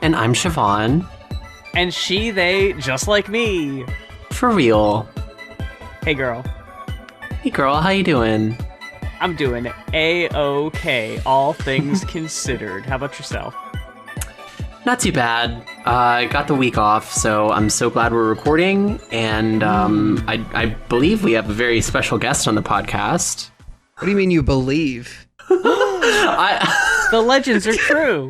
And I'm Siobhan. And she, they, just like me. For real. Hey, girl. Hey, girl, how you doing? I'm doing A-OK, all things considered. How about yourself? Not too bad. I got the week off, so I'm so glad we're recording. And I believe we have a very special guest on the podcast. What do you mean you believe? The legends are true.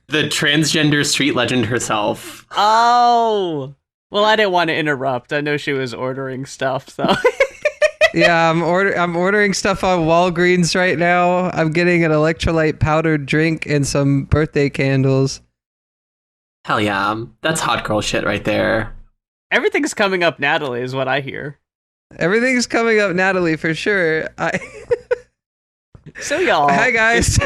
The transgender street legend herself. Oh. Well, I didn't want to interrupt. I know she was ordering stuff, so... Yeah, I'm ordering stuff on Walgreens right now. I'm getting an electrolyte powdered drink and some birthday candles. Hell yeah. That's hot girl shit right there. Everything's coming up Natalie, is what I hear. Everything's coming up Natalie, for sure. So y'all... Hi, guys.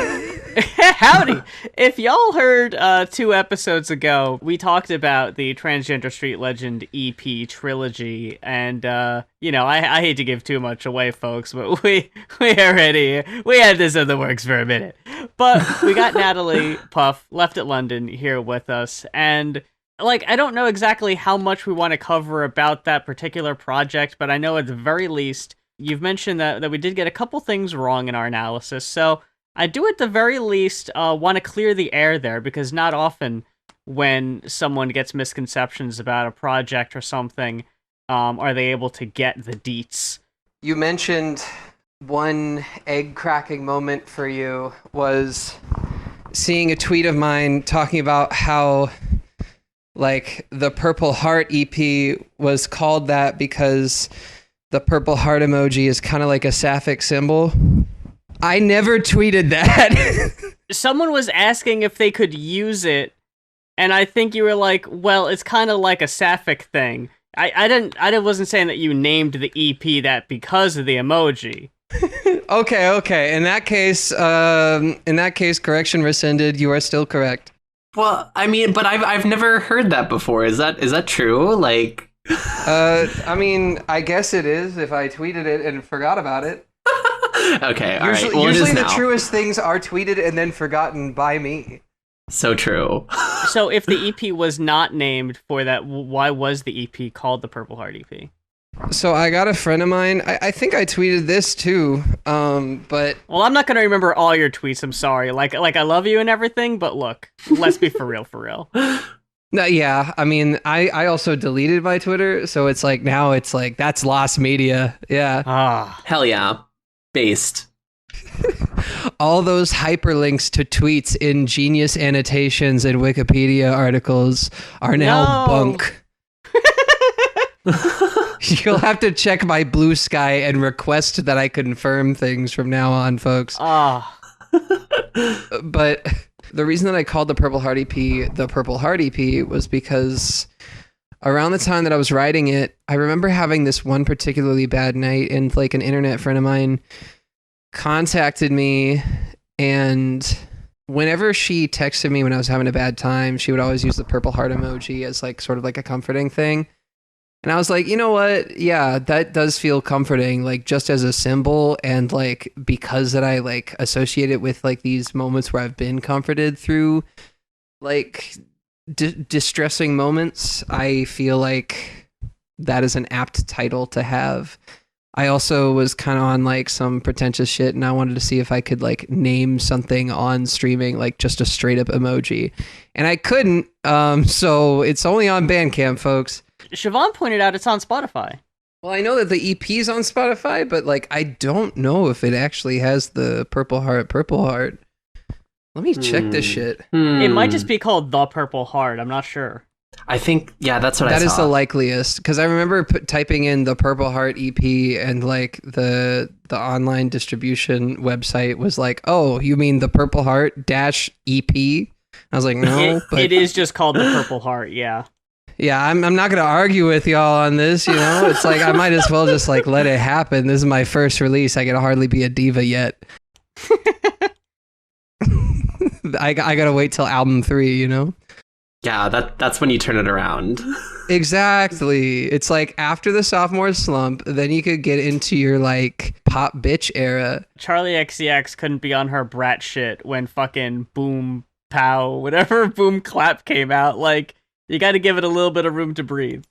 Howdy! If y'all heard 2 episodes ago, we talked about the Transgender Street Legend EP Trilogy, and, I hate to give too much away, folks, but we had this in the works for a minute. But we got Natalie Puff, left at London, here with us, and, I don't know exactly how much we want to cover about that particular project, but I know at the very least, you've mentioned that we did get a couple things wrong in our analysis, so... I do at the very least want to clear the air there, because not often when someone gets misconceptions about a project or something, are they able to get the deets. You mentioned one egg-cracking moment for you was seeing a tweet of mine talking about how, the Purple Heart EP was called that because the purple heart emoji is kind of like a sapphic symbol. I never tweeted that. Someone was asking if they could use it, and I think you were like, well, it's kind of like a sapphic thing. I wasn't saying that you named the EP that because of the emoji. Okay. In that case, correction rescinded. You are still correct. Well, I mean, but I've never heard that before. Is that true? I guess it is if I tweeted it and forgot about it. Okay, all right. Well, usually it is the now. truest things are tweeted and then forgotten by me. So true. So if the EP was not named for that, why was the EP called the Purple Heart EP? So I got a friend of mine. I think I tweeted this too, but... Well, I'm not going to remember all your tweets, I'm sorry. I love you and everything, but look, let's be for real. No, yeah, I mean, I also deleted my Twitter, so it's now it's that's lost media. Yeah. Ah. Hell yeah. Based. All those hyperlinks to tweets in Genius annotations and Wikipedia articles are now bunk. You'll have to check my Blue Sky and request that I confirm things from now on, folks. Ah. But the reason that I called the Purple Heart EP the Purple Heart EP was because around the time that I was writing it, I remember having this one particularly bad night, and an internet friend of mine contacted me, and whenever she texted me when I was having a bad time, she would always use the purple heart emoji as sort of a comforting thing. And I was like, you know what? Yeah, that does feel comforting, just as a symbol, and because that I associate it with these moments where I've been comforted through distressing moments. I feel like that is an apt title to have. I also was kind of on some pretentious shit, and I wanted to see if I could name something on streaming just a straight up emoji, and I couldn't. So it's only on Bandcamp, folks. Siobhan pointed out it's on Spotify. Well, I know that the EP's on Spotify, but I don't know if it actually has the Purple Heart. Let me check this shit. It might just be called The Purple Heart. I'm not sure. I think, yeah, that's what I saw. That is the likeliest, because I remember typing in the Purple Heart EP, and the online distribution website was oh, you mean the Purple Heart -EP? I was like, no. It is just called the Purple Heart, yeah. Yeah, I'm not going to argue with y'all on this, It's I might as well just let it happen. This is my first release. I can hardly be a diva yet. I got to wait till album 3, Yeah, that's when you turn it around. Exactly. It's after the sophomore slump, then you could get into your pop bitch era. Charlie XCX couldn't be on her brat shit when fucking Boom pow, whatever boom clap came out. Like, you got to give it a little bit of room to breathe.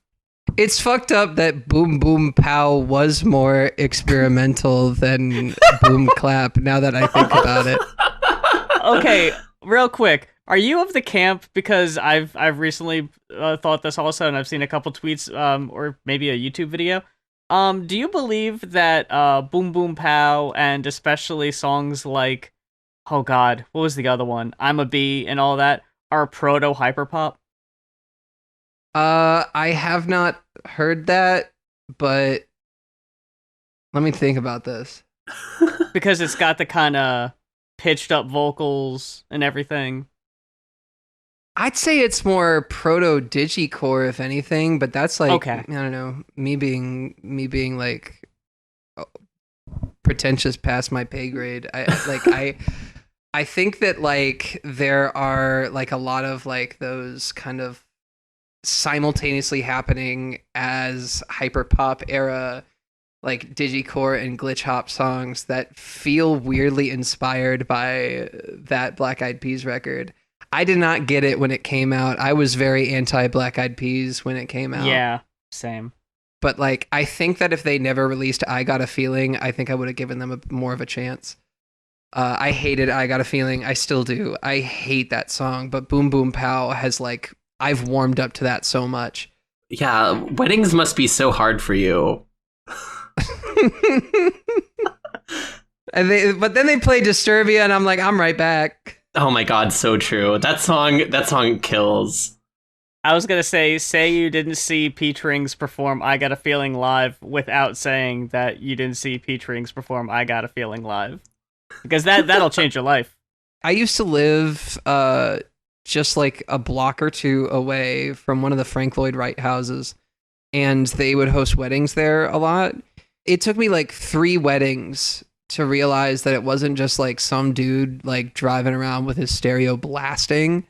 It's fucked up that Boom Boom Pow was more experimental than Boom Clap, now that I think about it. Okay, real quick. Are you of the camp, because I've recently thought this also, and I've seen a couple tweets or maybe a YouTube video. Do you believe that Boom Boom Pow, and especially songs like, oh god, what was the other one? I'm a Bee and all that, are proto hyperpop? I have not heard that, but let me think about this. Because it's got the kind of pitched up vocals and everything. I'd say it's more proto digicore, if anything, but that's like, okay. I don't know, me being like pretentious past my pay grade. I think that like there are like a lot of like those kind of simultaneously happening as hyperpop era like digicore and glitch hop songs that feel weirdly inspired by that Black Eyed Peas record. I did not get it when it came out. I was very anti Black Eyed Peas when it came out. Yeah, same. But like, I think that if they never released I Got a Feeling, I think I would have given them more of a chance. I hated I Got a Feeling. I still do. I hate that song. But Boom Boom Pow has like, I've warmed up to that so much. Yeah, weddings must be so hard for you. But then they play Disturbia, and I'm like, I'm right back. Oh my god, so true. That song kills. I was gonna say you didn't see Peach Rings perform I Got a Feeling live without saying that you didn't see Peach Rings perform I Got a Feeling live. Because that'll change your life. I used to live just like a block or two away from one of the Frank Lloyd Wright houses, and they would host weddings there a lot. It took me like 3 weddings to realize that it wasn't just like some dude like driving around with his stereo blasting.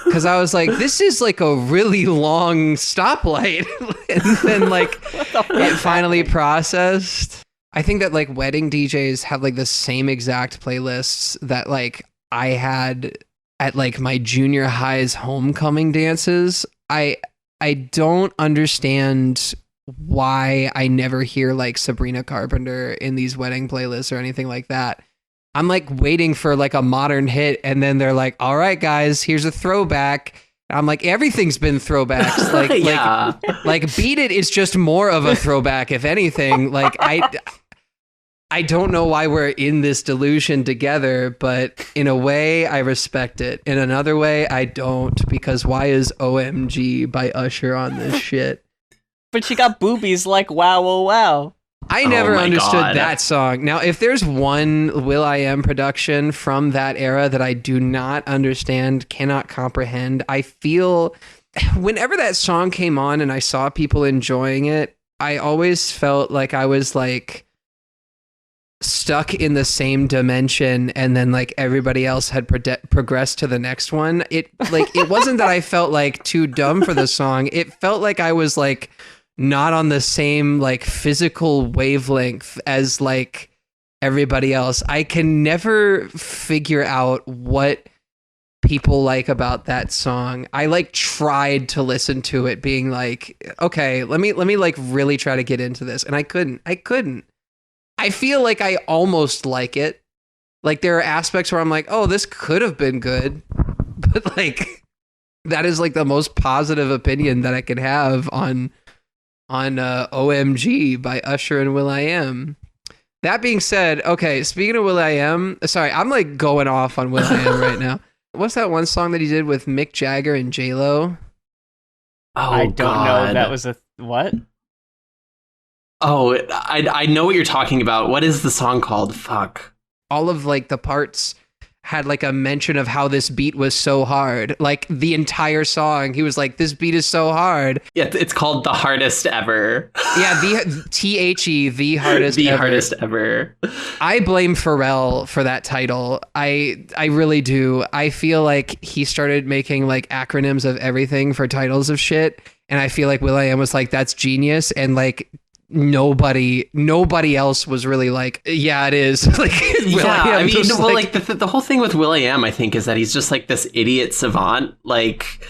Because I was like, this is like a really long stoplight. And then like it finally processed. I think that like wedding DJs have like the same exact playlists that like I had at like my junior high's homecoming dances. I don't understand why I never hear like Sabrina Carpenter in these wedding playlists or anything like that. I'm like waiting for like a modern hit, and then they're like, all right, guys, here's a throwback. I'm like, everything's been throwbacks. Like, yeah. like Beat It is just more of a throwback, if anything. Like I don't know why we're in this delusion together, but in a way I respect it. In another way I don't, because why is OMG by Usher on this shit? But she got boobies like wow, wow, wow. I never understood God. that song. Now, if there's one will.i.am production from that era that I do not understand, cannot comprehend, I feel whenever that song came on and I saw people enjoying it, I always felt like I was like stuck in the same dimension, and then like everybody else had progressed to the next one. It wasn't that I felt like too dumb for the song. It felt like I was like not on the same like physical wavelength as like everybody else. I can never figure out what people like about that song. I like tried to listen to it being like, okay, let me like really try to get into this, and I couldn't. I feel like I almost like it. Like there are aspects where I'm like, oh, this could have been good, but like that is like the most positive opinion that I could have on OMG by Usher and will.i.am. That being said, okay, speaking of will.i.am, sorry, I'm like going off on will.i.am right now. What's that one song that he did with Mick Jagger and J-Lo? Oh, I don't God. know. That was a what? Oh, I know what you're talking about. What is the song called? Fuck. All of like the parts had like a mention of how this beat was so hard. Like the entire song, he was like, this beat is so hard. Yeah, it's called The Hardest Ever. Yeah, the THE, the hardest The ever. Hardest Ever. I blame Pharrell for that title. I really do. I feel like he started making like acronyms of everything for titles of shit. And I feel like will.i.am was like, that's genius. And like nobody else was really like, yeah, it is. Like, I mean, well, like the whole thing with will.i.am, I think, is that he's just like this idiot savant. Like,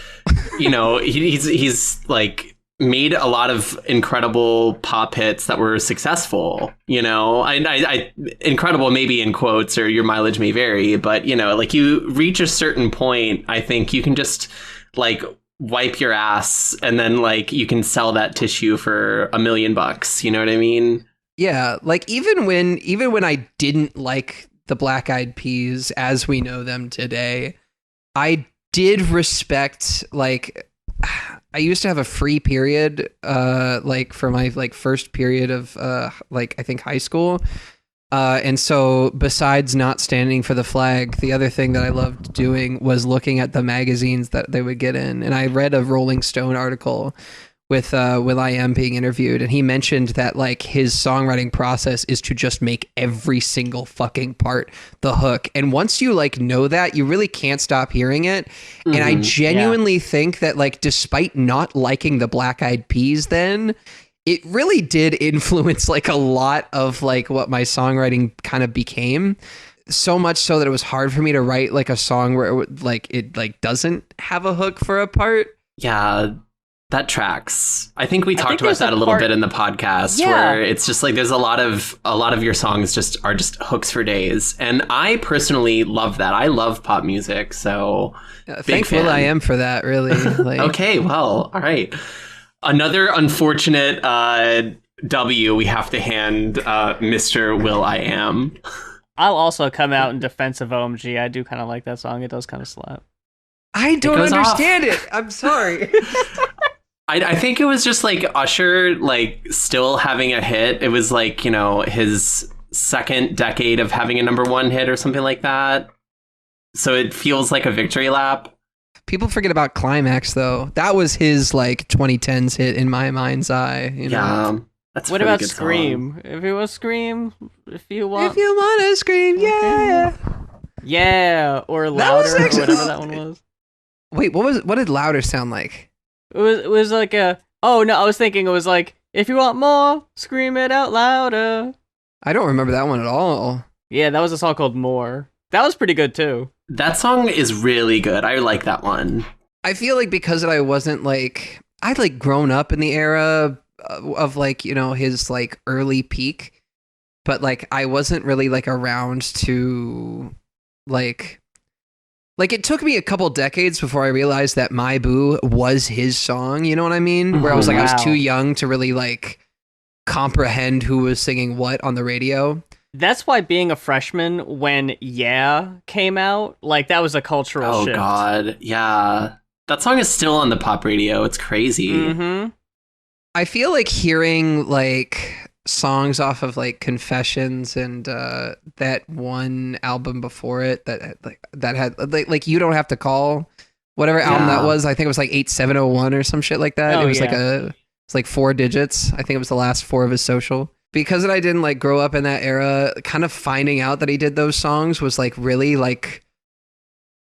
you know, he's like made a lot of incredible pop hits that were successful, you know. I incredible maybe in quotes, or your mileage may vary, but you know, like you reach a certain point, I think you can just like wipe your ass and then like you can sell that tissue for $1 million, you know what I mean? Yeah, like even when I didn't like the Black Eyed Peas as we know them today, I did respect, like, I used to have a free period, like for my like first period of like I think high school, and so besides not standing for the flag, the other thing that I loved doing was looking at the magazines that they would get in, and I read a Rolling Stone article with will.i.am being interviewed, and he mentioned that like his songwriting process is to just make every single fucking part the hook, and once you like know that, you really can't stop hearing it. And I genuinely think that like despite not liking the Black Eyed Peas then, it really did influence like a lot of like what my songwriting kind of became, so much so that it was hard for me to write like a song where it doesn't have a hook for a part. Yeah, that tracks. I think we talked about that a little bit in the podcast, where it's just like there's a lot of your songs are just hooks for days, and I personally love that. I love pop music, so thank will.i.am for that, really. Like, okay, well, all right. Another unfortunate W we have to hand Mr. will.i.am. I'll also come out in defense of OMG. I do kind of like that song. It does kind of slap. I don't understand it. I'm sorry. I think it was just like Usher, like still having a hit. It was like, you know, his second decade of having a #1 hit or something like that. So it feels like a victory lap. People forget about Climax though. That was his like 2010s hit in my mind's eye. You know? Yeah. That's what about Scream? Song. If you want Scream, if you want to scream, yeah. Okay. Yeah, or Louder, or whatever that one was. Wait, what did Louder sound like? It was like I was thinking it was like, if you want more, scream it out louder. I don't remember that one at all. Yeah, that was a song called More. That was pretty good too. That song is really good. I like that one. I feel like because I wasn't like, I'd like grown up in the era of like, you know, his like early peak, but like I wasn't really like around to like it took me a couple decades before I realized that My Boo was his song, you know what I mean? Where I was like, I was too young to really like comprehend who was singing what on the radio. That's why being a freshman when Yeah came out, like that was a cultural shift. Oh God, yeah. That song is still on the pop radio. It's crazy. Mm-hmm. I feel like hearing like songs off of like Confessions and that one album before it that had like You Don't Have to Call, whatever album that was. I think it was like 8701 or some shit like that. It was it's like 4 digits. I think it was the last 4 of his social. Because I didn't like grow up in that era, kind of finding out that he did those songs was like really like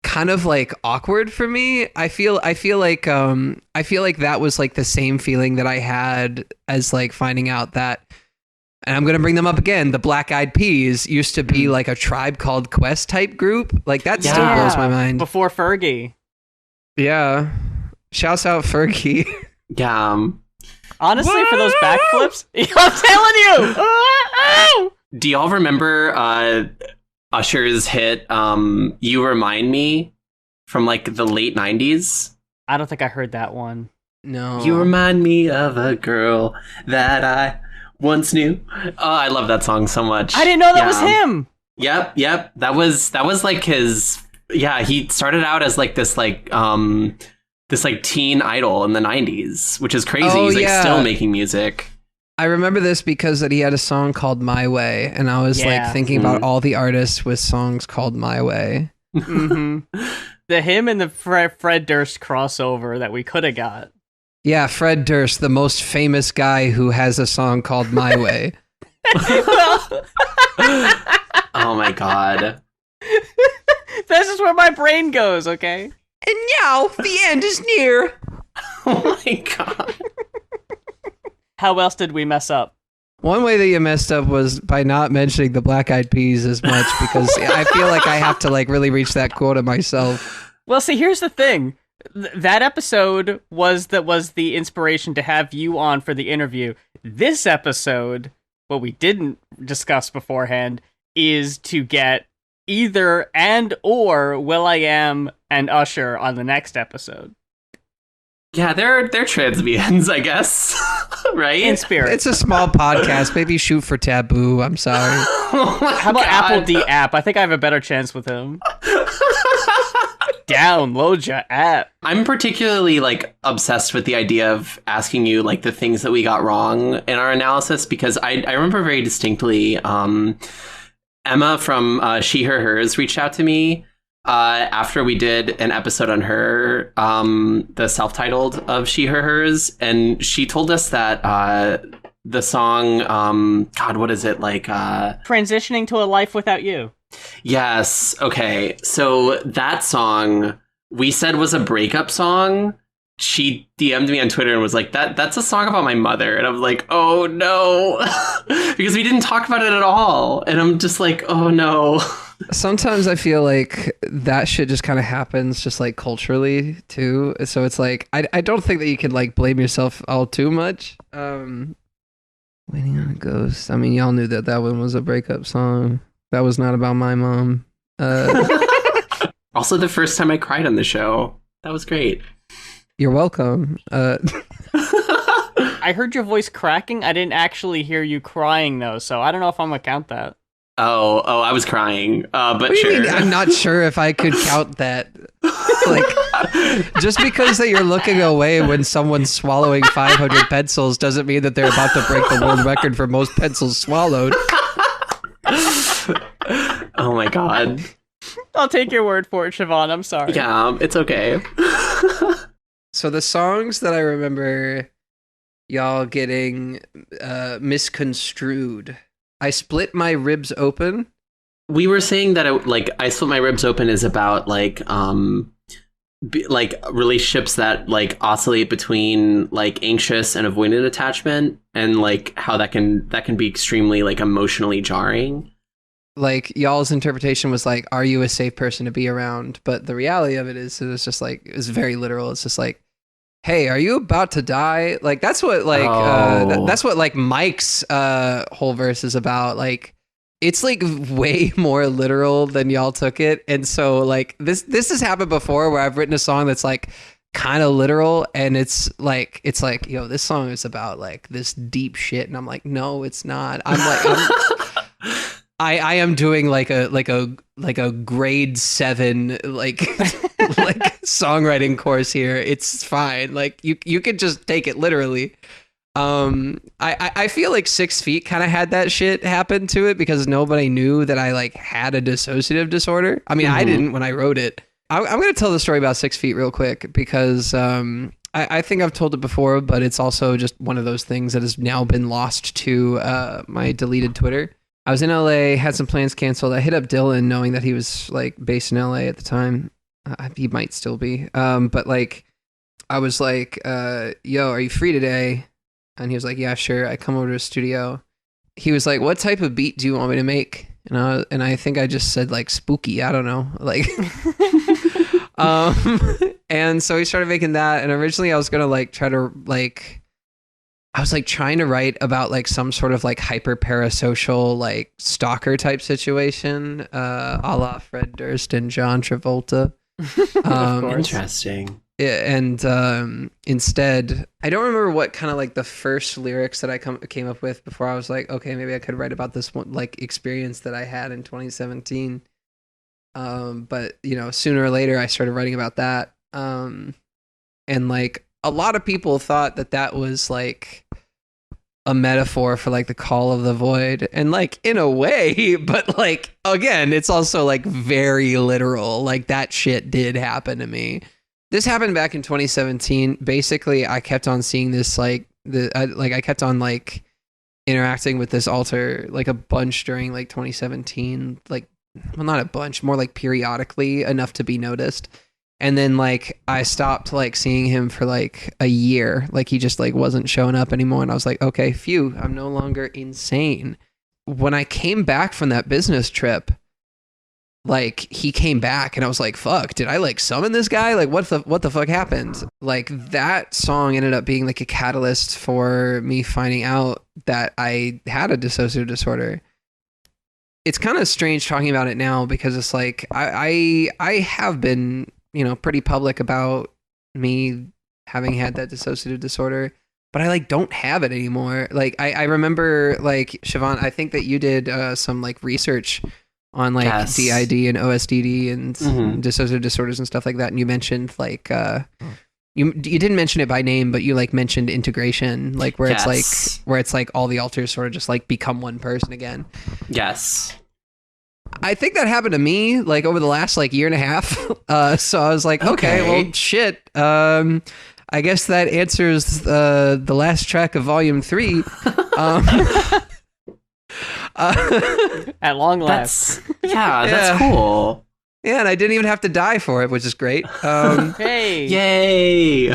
kind of like awkward for me. I feel like that was like the same feeling that I had as like finding out that, and I'm gonna bring them up again, the Black Eyed Peas used to be like a Tribe Called Quest type group. Like that still blows my mind. Before Fergie. Yeah. Shouts out Fergie. Yeah. Honestly, for those backflips, I'm telling you. Do y'all remember Usher's hit You Remind Me from like the late 90s? I don't think I heard that one. No. You remind me of a girl that I once knew. Oh, I love that song so much. I didn't know that was him. Yep. That was like his. Yeah, he started out as like this like teen idol in the 90s, which is crazy. He's like still making music. I remember this because that he had a song called My Way, and I was like thinking about all the artists with songs called My Way. Mm-hmm. The him and the Fred Durst crossover that we could have got. Yeah, Fred Durst, the most famous guy who has a song called My Way. Oh my God. This is where my brain goes, okay? And now the end is near. Oh my God. How else did we mess up? One way that you messed up was by not mentioning the Black Eyed Peas as much, because I feel like I have to like really reach that quota myself. Well, see, here's the thing. That episode was the inspiration to have you on for the interview. This episode, what we didn't discuss beforehand, is to get either and or will.i.am and Usher on the next episode. Yeah, they're transvians, I guess. Right? In spirit. It's a small podcast. Maybe shoot for Taboo. I'm sorry. How about Apple D App? I think I have a better chance with him. Download your app. I'm particularly like obsessed with the idea of asking you like the things that we got wrong in our analysis, because I remember very distinctly Emma from She Her Hers reached out to me after we did an episode on her, the self-titled of She Her Hers, and she told us that the song God, what is it, like Transitioning to a Life Without You. Yes. Okay. So that song we said was a breakup song. She DM'd me on Twitter and was like, that's a song about my mother. And I'm like, oh no, because we didn't talk about it at all. And I'm just like, oh no. Sometimes I feel like that shit just kind of happens just like culturally too. So it's like, I don't think that you can like blame yourself all too much. Waiting on a Ghost. I mean, y'all knew that one was a breakup song. That was not about my mom. Also, the first time I cried on the show. That was great. You're welcome. I heard your voice cracking. I didn't actually hear you crying, though, so I don't know if I'm going to count that. Oh, I was crying. But what do sure. you mean? I'm not sure if I could count that. Like, just because that you're looking away when someone's swallowing 500 pencils doesn't mean that they're about to break the world record for most pencils swallowed. Oh my god. I'll take your word for it, Siobhan. I'm sorry. Yeah, it's okay. So the songs that I remember y'all getting misconstrued. I Split My Ribs Open. We were saying that I Split My Ribs Open is about like relationships that like oscillate between like anxious and avoidant attachment, and like how that can be extremely like emotionally jarring. Like y'all's interpretation was like, are you a safe person to be around? But the reality of it is, it's just like, it's very literal. It's just like, hey, are you about to die? Like that's what like that's what like Mike's whole verse is about. Like it's like way more literal than y'all took it. And so like this has happened before where I've written a song that's like kind of literal, and it's like, yo, this song is about like this deep shit, and I'm like, no, it's not. I am doing like a grade 7 like like songwriting course here. It's fine. Like you could just take it literally. I feel like 6 Feet kind of had that shit happen to it because nobody knew that I like had a dissociative disorder. I mean, I didn't when I wrote it. I'm going to tell the story about 6 Feet real quick because I think I've told it before, but it's also just one of those things that has now been lost to my deleted Twitter. I was in LA, had some plans canceled. I hit up Dylan knowing that he was like based in LA at the time. He might still be. But like, I was like, yo, are you free today? And he was like, yeah, sure. I come over to the studio. He was like, what type of beat do you want me to make? And I think I just said like spooky. I don't know. Like, and so he started making that. And originally I was going to like try to like, I was like trying to write about like some sort of like hyper parasocial like stalker type situation, a la Fred Durst and John Travolta. Interesting. And instead, I don't remember what kind of like the first lyrics that I came up with before I was like, okay, maybe I could write about this one like experience that I had in 2017. But you know, sooner or later, I started writing about that. And like a lot of people thought that was like a metaphor for like the call of the void, and like in a way, but like again, it's also like very literal. Like that shit did happen to me. This happened back in 2017. Basically, I kept on seeing this like I kept on like interacting with this alter like a bunch during like 2017. Like, well, not a bunch, more like periodically enough to be noticed. And then like I stopped like seeing him for like a year. Like he just like wasn't showing up anymore. And I was like, okay, phew, I'm no longer insane. When I came back from that business trip, like he came back and I was like, fuck, did I like summon this guy? Like what the fuck happened? Like that song ended up being like a catalyst for me finding out that I had a dissociative disorder. It's kind of strange talking about it now because it's like I have been, you know, pretty public about me having had that dissociative disorder, but I like don't have it anymore. Like I remember like Siobhan, I think that you did some like research on like DID and OSDD and dissociative disorders and stuff like that. And you mentioned like, you didn't mention it by name, but you like mentioned integration, like where it's like all the alters sort of just like become one person again. Yes. I think that happened to me like over the last like year and a half. So I was like, okay, well shit. I guess that answers the last track of volume 3. At long last. That's cool. Yeah, and I didn't even have to die for it, which is great. Hey. Yay.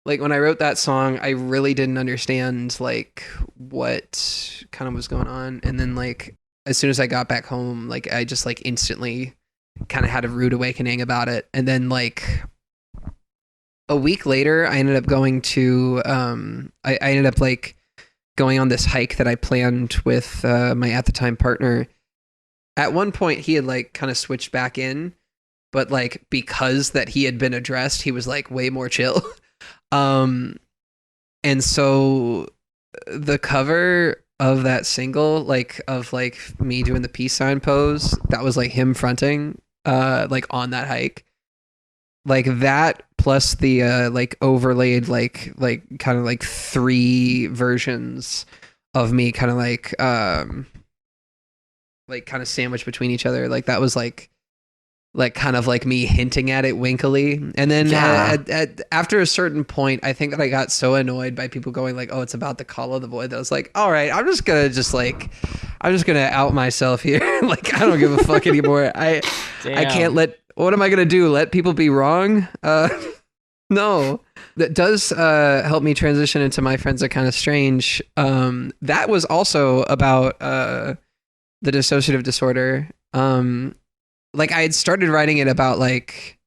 Like when I wrote that song, I really didn't understand like what kind of was going on. And then like as soon as I got back home, like I just like instantly kind of had a rude awakening about it. And then like a week later, I ended up going to I ended up like going on this hike that I planned with my at the time partner. At one point, he had like kind of switched back in, but like because that he had been addressed, he was like way more chill. And so the cover of that single, like of like me doing the peace sign pose, that was like him fronting, like on that hike. Like that plus the like overlaid like kind of like 3 versions of me kind of like kind of sandwiched between each other. Like that was like kind of like me hinting at it winkily. And then after a certain point, I think that I got so annoyed by people going like, oh, it's about the call of the void, that I was like, all right, I'm just gonna out myself here. Like I don't give a fuck anymore. I can't what am I gonna do? Let people be wrong? No. That does help me transition into My Friends Are Kind of Strange. That was also about the dissociative disorder. Like I had started writing it about like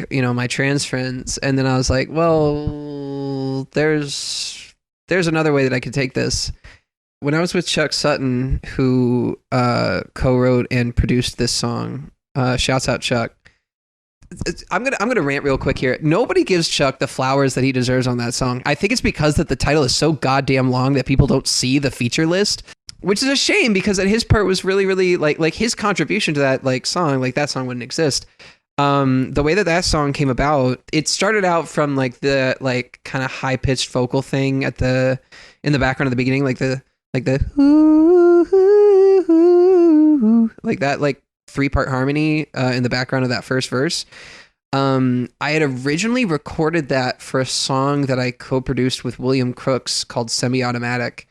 you know, my trans friends, and then I was like, well, there's another way that I could take this. When I was with Chuck Sutton, who co-wrote and produced this song, shouts out Chuck. I'm gonna rant real quick here. Nobody gives Chuck the flowers that he deserves on that song. I think it's because that the title is so goddamn long that people don't see the feature list, which is a shame because that his part was really, really like his contribution to that like song, like that song wouldn't exist. The way that song came about, it started out from like the like kind of high pitched vocal thing in the background at the beginning, like the like that like 3-part harmony in the background of that first verse. I had originally recorded that for a song that I co-produced with William Crooks called Semi-Automatic.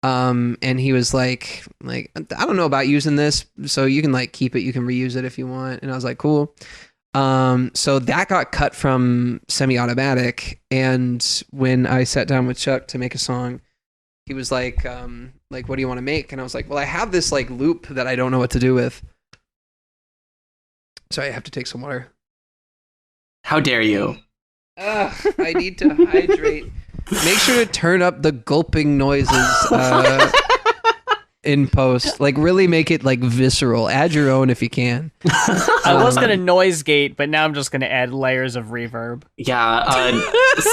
And he was like, I don't know about using this, so you can like keep it, you can reuse it if you want. And I was like, cool. So that got cut from Semi-Automatic. And when I sat down with Chuck to make a song, he was like, what do you want to make? And I was like, well, I have this like loop that I don't know what to do with. So I have to take some water. How dare you? I need to hydrate. Make sure to turn up the gulping noises in post. Like really make it like visceral. Add your own if you can. I was gonna noise gate, but now I'm just gonna add layers of reverb. Yeah.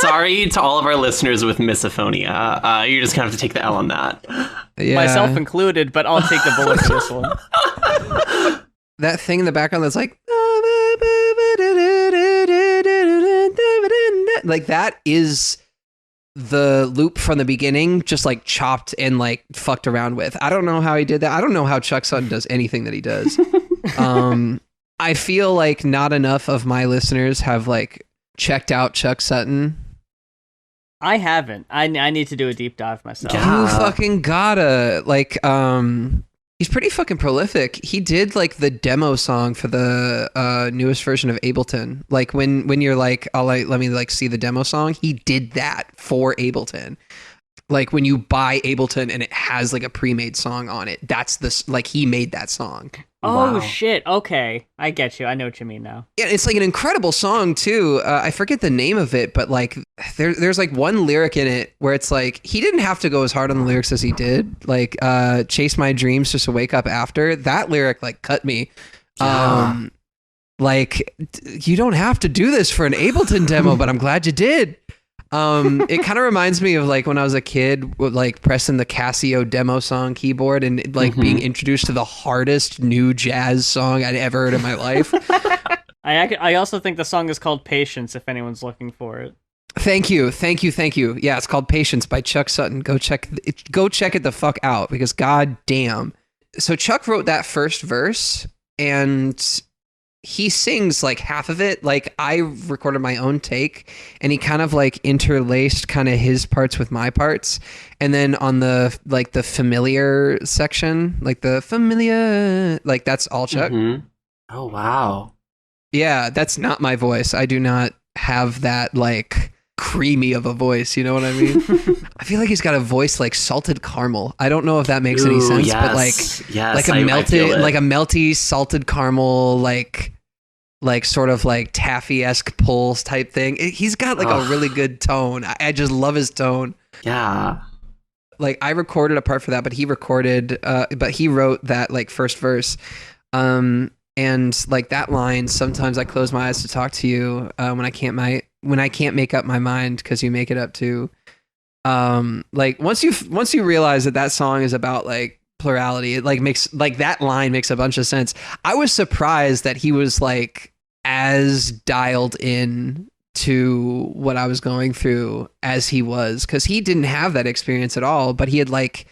Sorry to all of our listeners with misophonia. You're just gonna have to take the L on that. Yeah. Myself included, but I'll take the bullet for this one. That thing in the background that's like that is the loop from the beginning, just like chopped and like fucked around with. I don't know how he did that. I don't know how Chuck Sutton does anything that he does. I feel like not enough of my listeners have like checked out Chuck Sutton. I haven't. I need to do a deep dive myself. You fucking gotta like He's pretty fucking prolific. He did like the demo song for the newest version of Ableton. Like when you're like, let me like see the demo song. He did that for Ableton. Like when you buy Ableton and it has like a pre-made song on it, that's this, like he made that song. Oh, Wow. shit. Okay. I get you. I know what you mean now. Yeah, it's like an incredible song too. I forget the name of it, but like there's like one lyric in it where it's like he didn't have to go as hard on the lyrics as he did. Like chase my dreams just to wake up after. That lyric like cut me. Yeah. Like you don't have to do this for an Ableton demo, but I'm glad you did. It kind of reminds me of like when I was a kid, like pressing the Casio demo song keyboard and like being introduced to the hardest new jazz song I'd ever heard in my life. I also think the song is called Patience, if anyone's looking for it. Thank you. Yeah, it's called Patience by Chuck Sutton. Go check it the fuck out because god damn. So Chuck wrote that first verse and he sings like half of it. Like I recorded my own take and he kind of like interlaced kind of his parts with my parts. And then on the like the familiar section, like the familiar, like that's all Chuck. Oh, wow. Yeah, that's not my voice. I do not have that like creamy of a voice, you know what I mean? I feel like he's got a voice like salted caramel. I don't know if that makes any sense, but like a melty salted caramel, like sort of like taffy-esque pulse type thing. He's got like a really good tone. I just love his tone. Yeah. Like I recorded a part for that, but he wrote that like first verse. And like that line, sometimes I close my eyes to talk to you when I can't make up my mind because you make it up too. Like once you realize that song is about like plurality, it like makes like that line makes a bunch of sense. I was surprised that he was like as dialed in to what I was going through as he was, because he didn't have that experience at all, but he had like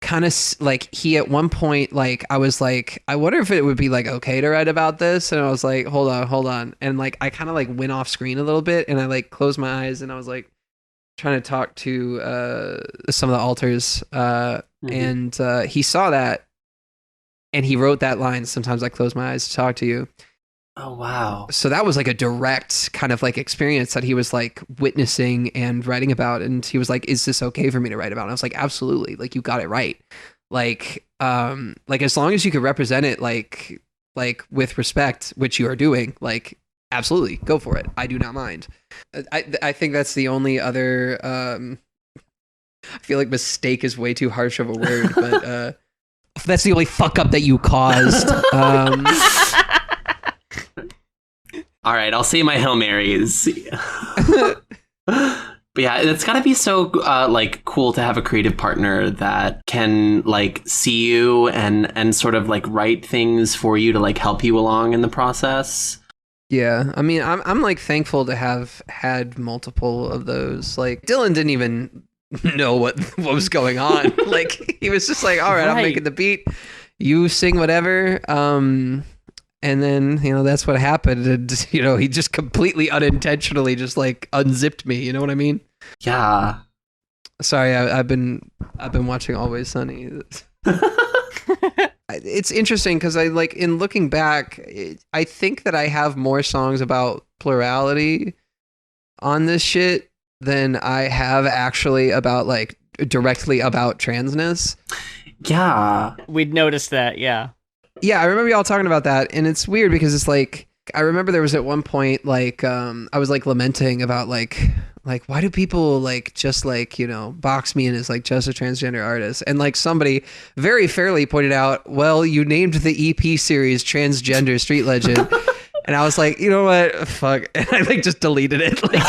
kind of like he at one point like I was like, I wonder if it would be like okay to write about this, and I was like hold on, and like I kind of like went off screen a little bit and I like closed my eyes and I was like trying to talk to some of the alters and he saw that and he wrote that line, sometimes I close my eyes to talk to you. Oh, wow. So that was like a direct kind of like experience that he was like witnessing and writing about. And he was like, is this okay for me to write about? And I was like, absolutely. Like you got it right. Like as long as you could represent it, like with respect, which you are doing, like, absolutely go for it. I do not mind. I think that's the only other, I feel like mistake is way too harsh of a word, but, that's the only fuck up that you caused. All right, I'll say my Hail Marys. But yeah, it's gotta be so like cool to have a creative partner that can like see you and sort of like write things for you to like help you along in the process. Yeah, I mean, I'm like thankful to have had multiple of those. Like Dylan didn't even know what was going on. Like he was just like, all right, I'm making the beat, you sing whatever. And then, you know, that's what happened. And, you know, he just completely unintentionally just like unzipped me. You know what I mean? Yeah. Sorry, I've been watching Always Sunny. It's interesting because I like in looking back, I think that I have more songs about plurality on this shit than I have actually about like directly about transness. Yeah. We'd noticed that, yeah. Yeah, I remember y'all talking about that, and it's weird because it's like I remember there was at one point like I was like lamenting about like why do people like just like, you know, box me in as like just a transgender artist, and like somebody very fairly pointed out, well, you named the EP series Transgender Street Legend. And I was like, you know what, fuck, and I like just deleted it. Like,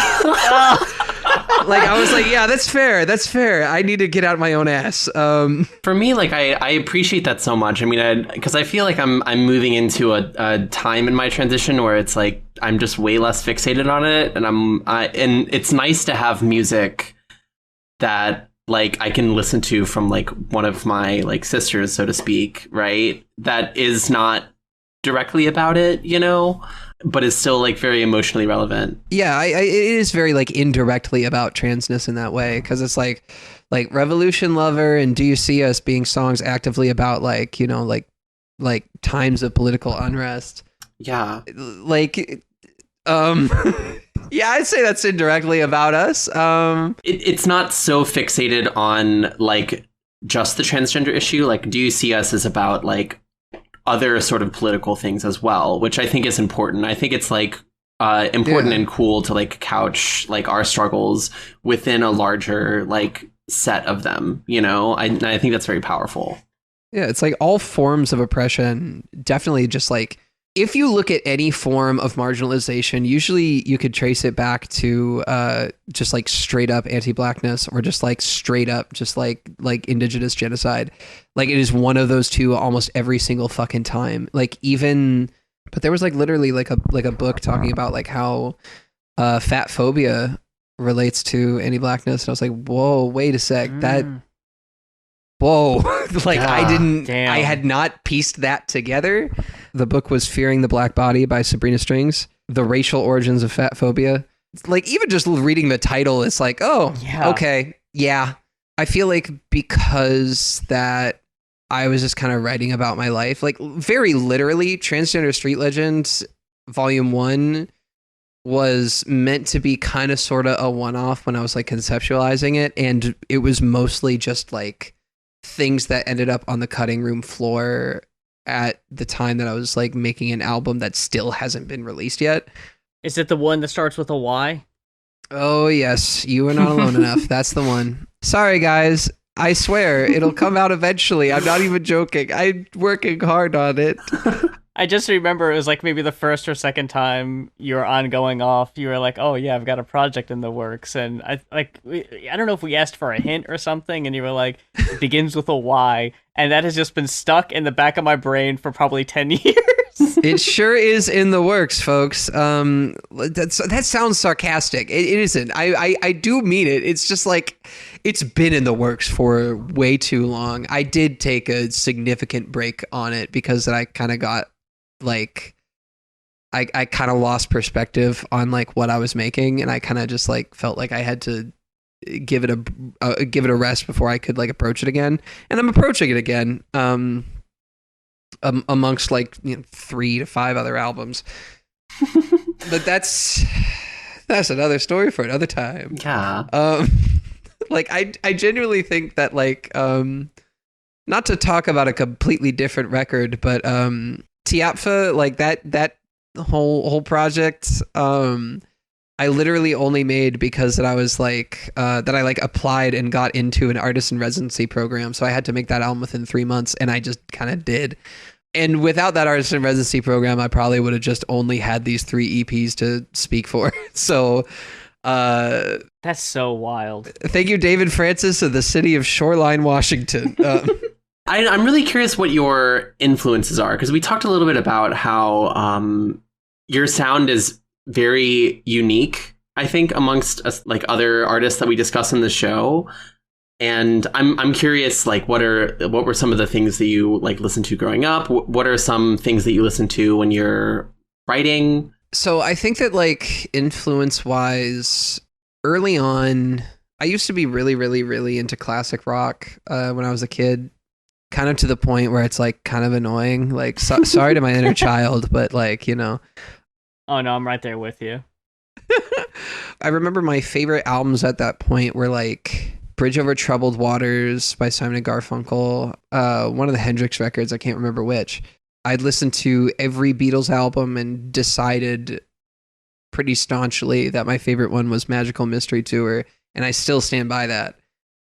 like I was like, yeah, that's fair. I need to get out my own ass. For me, like I appreciate that so much. I mean, because I feel like I'm moving into a time in my transition where it's like I'm just way less fixated on it, and and it's nice to have music that like I can listen to from like one of my like sisters, so to speak, right? That is not directly about it, you know, but is still like very emotionally relevant. Yeah, it is very like indirectly about transness in that way, because it's like like Revolution Lover and Do You See Us being songs actively about like, you know, like times of political unrest. Yeah. Like, yeah, I'd say that's indirectly about us. It's not so fixated on like just the transgender issue. Like, Do You See Us is about like other sort of political things as well, which I think is important. I think it's like important and cool to like couch like our struggles within a larger like set of them, you know. I think that's very powerful. Yeah, it's like all forms of oppression, definitely just like, if you look at any form of marginalization, usually you could trace it back to just like straight up anti-blackness or just like straight up just like indigenous genocide. Like it is one of those two almost every single fucking time. Like even, but there was like literally like a book talking about like how fat phobia relates to anti-blackness. And I was like, whoa, wait a sec, that. Whoa, like I had not pieced that together. The book was Fearing the Black Body by Sabrina Strings, The Racial Origins of Fat Phobia. Like even just reading the title, it's like, oh, okay, yeah. I feel like because that I was just kind of writing about my life, like very literally, Transgender Street Legends Volume 1 was meant to be kind of sort of a one-off when I was like conceptualizing it. And it was mostly just like things that ended up on the cutting room floor at the time that I was like making an album that still hasn't been released yet. Is it the one that starts with a Y? Oh yes, You Are Not Alone Enough. That's the one. Sorry guys, I swear it'll come out eventually. I'm not even joking. I'm working hard on it. I just remember it was like maybe the first or second time you were on Going Off, you were like, oh yeah, I've got a project in the works. And I don't know if we asked for a hint or something, and you were like, it begins with a Y. And that has just been stuck in the back of my brain for probably 10 years. It sure is in the works, folks. That sounds sarcastic. It isn't. I do mean it. It's just like, it's been in the works for way too long. I did take a significant break on it because I kind of got like, I kind of lost perspective on like what I was making, and I kind of just like felt like I had to give it a rest before I could like approach it again. And I'm approaching it again. Amongst like 3 to 5 other albums. But that's another story for another time. Yeah. Like I genuinely think that like not to talk about a completely different record, but Tiapfa, like that whole project, I literally only made because that I was like that I like applied and got into an artist in residency program, so I had to make that album within 3 months, and I just kind of did. And without that artist in residency program, I probably would have just only had these 3 EPs to speak for. So that's so wild. Thank you, David Francis of the city of Shoreline, Washington. I'm really curious what your influences are, because we talked a little bit about how your sound is very unique, I think, amongst us, like other artists that we discuss in the show. And I'm curious, like, what were some of the things that you like listened to growing up? What are some things that you listen to when you're writing? So I think that like influence wise, early on, I used to be really, really, really into classic rock when I was a kid, kind of to the point where it's like kind of annoying. Like, sorry to my inner child, but like, you know. Oh no, I'm right there with you. I remember my favorite albums at that point were like Bridge Over Troubled Waters by Simon and Garfunkel, one of the Hendrix records, I can't remember which. I'd listened to every Beatles album and decided pretty staunchly that my favorite one was Magical Mystery Tour, and I still stand by that.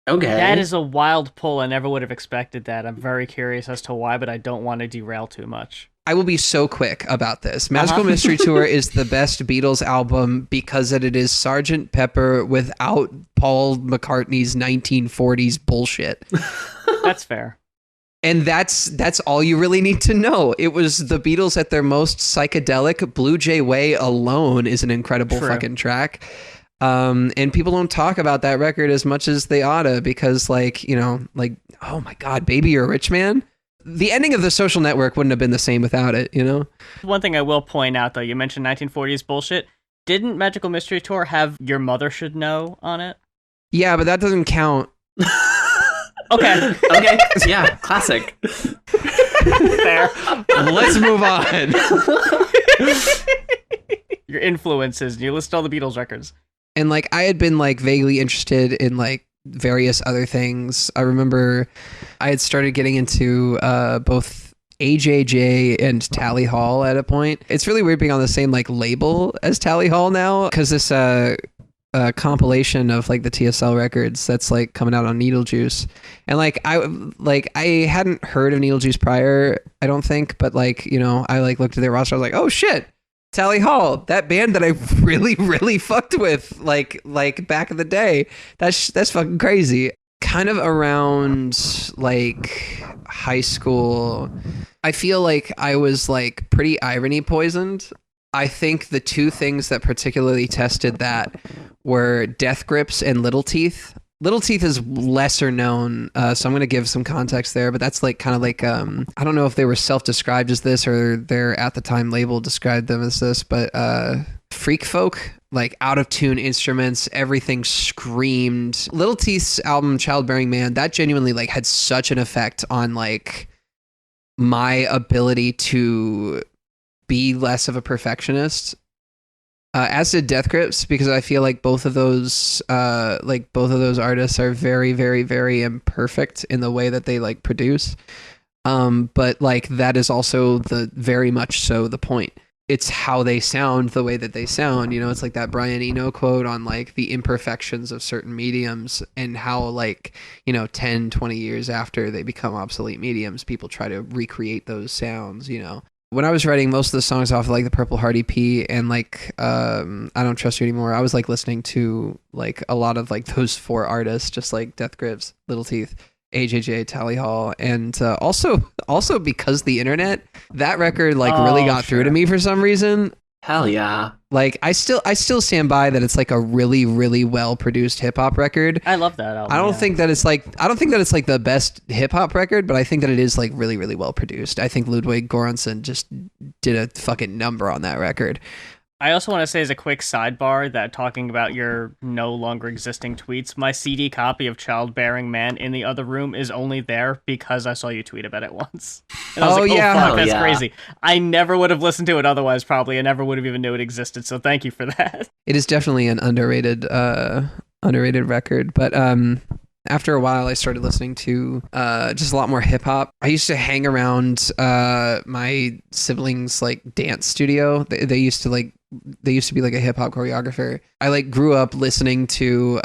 Okay. That is a wild pull. I never would have expected that. I'm very curious as to why, but I don't want to derail too much. I will be so quick about this. Magical Mystery Tour is the best Beatles album because it is Sgt. Pepper without Paul McCartney's 1940s bullshit. That's fair. And that's all you really need to know. It was the Beatles at their most psychedelic. Blue Jay Way alone is an incredible fucking track. And people don't talk about that record as much as they oughta because, like, you know, like, oh my God, Baby You're a Rich Man. The ending of The Social Network wouldn't have been the same without it, you know? One thing I will point out, though, you mentioned 1940s bullshit. Didn't Magical Mystery Tour have Your Mother Should Know on it? Yeah, but that doesn't count Okay. Okay. Yeah. Classic. Fair. Let's move on. Your influences, and you list all the Beatles records. And like I had been like vaguely interested in like various other things. I remember I had started getting into both AJJ and Tally Hall at a point. It's really weird being on the same like label as Tally Hall now, because this compilation of like the TSL records that's like coming out on Needle Juice, and I hadn't heard of Needle Juice prior, I don't think, but like, you know, I like looked at their roster, I was like, oh shit, Tally Hall, that band that I really fucked with like back in the day. That's fucking crazy. Kind of around like high school, I feel like I was like pretty irony poisoned. I think the two things that particularly tested that were Death Grips and Little Teeth. Little Teeth is lesser known, so I'm going to give some context there, but that's like kind of like, I don't know if they were self-described as this or their at the time label described them as this, but freak folk, like out of tune instruments, everything screamed. Little Teeth's album Childbearing Man, that genuinely like had such an effect on like my ability to be less of a perfectionist. As did Death Grips, because I feel like both of those artists are very, very, very imperfect in the way that they like produce. But like that is also very much so the point. It's how they sound, the way that they sound. You know, it's like that Brian Eno quote on like the imperfections of certain mediums, and how like, you know, 10, 20 years after they become obsolete mediums, people try to recreate those sounds, you know. When I was writing most of the songs off of like the Purple Heart EP and like I Don't Trust You Anymore, I was like listening to like a lot of like those four artists, just like Death Grips, Little Teeth, AJJ, Tally Hall, and also because the internet, that record like really got through to me for some reason. Hell yeah. Like I still stand by that it's like a really, really well produced hip hop record. I love that album. I don't think that it's like the best hip hop record, but I think that it is like really, really well produced. I think Ludwig Göransson just did a fucking number on that record. I also want to say as a quick sidebar that talking about your no longer existing tweets, my CD copy of Childbearing Man in the other room is only there because I saw you tweet about it once. And I was like, yeah. oh fuck, that's crazy. I never would have listened to it otherwise, probably. I never would have even knew it existed, so thank you for that. It is definitely an underrated record, but after a while I started listening to just a lot more hip hop. I used to hang around my siblings' like dance studio. They used to be like a hip hop choreographer. I like grew up listening to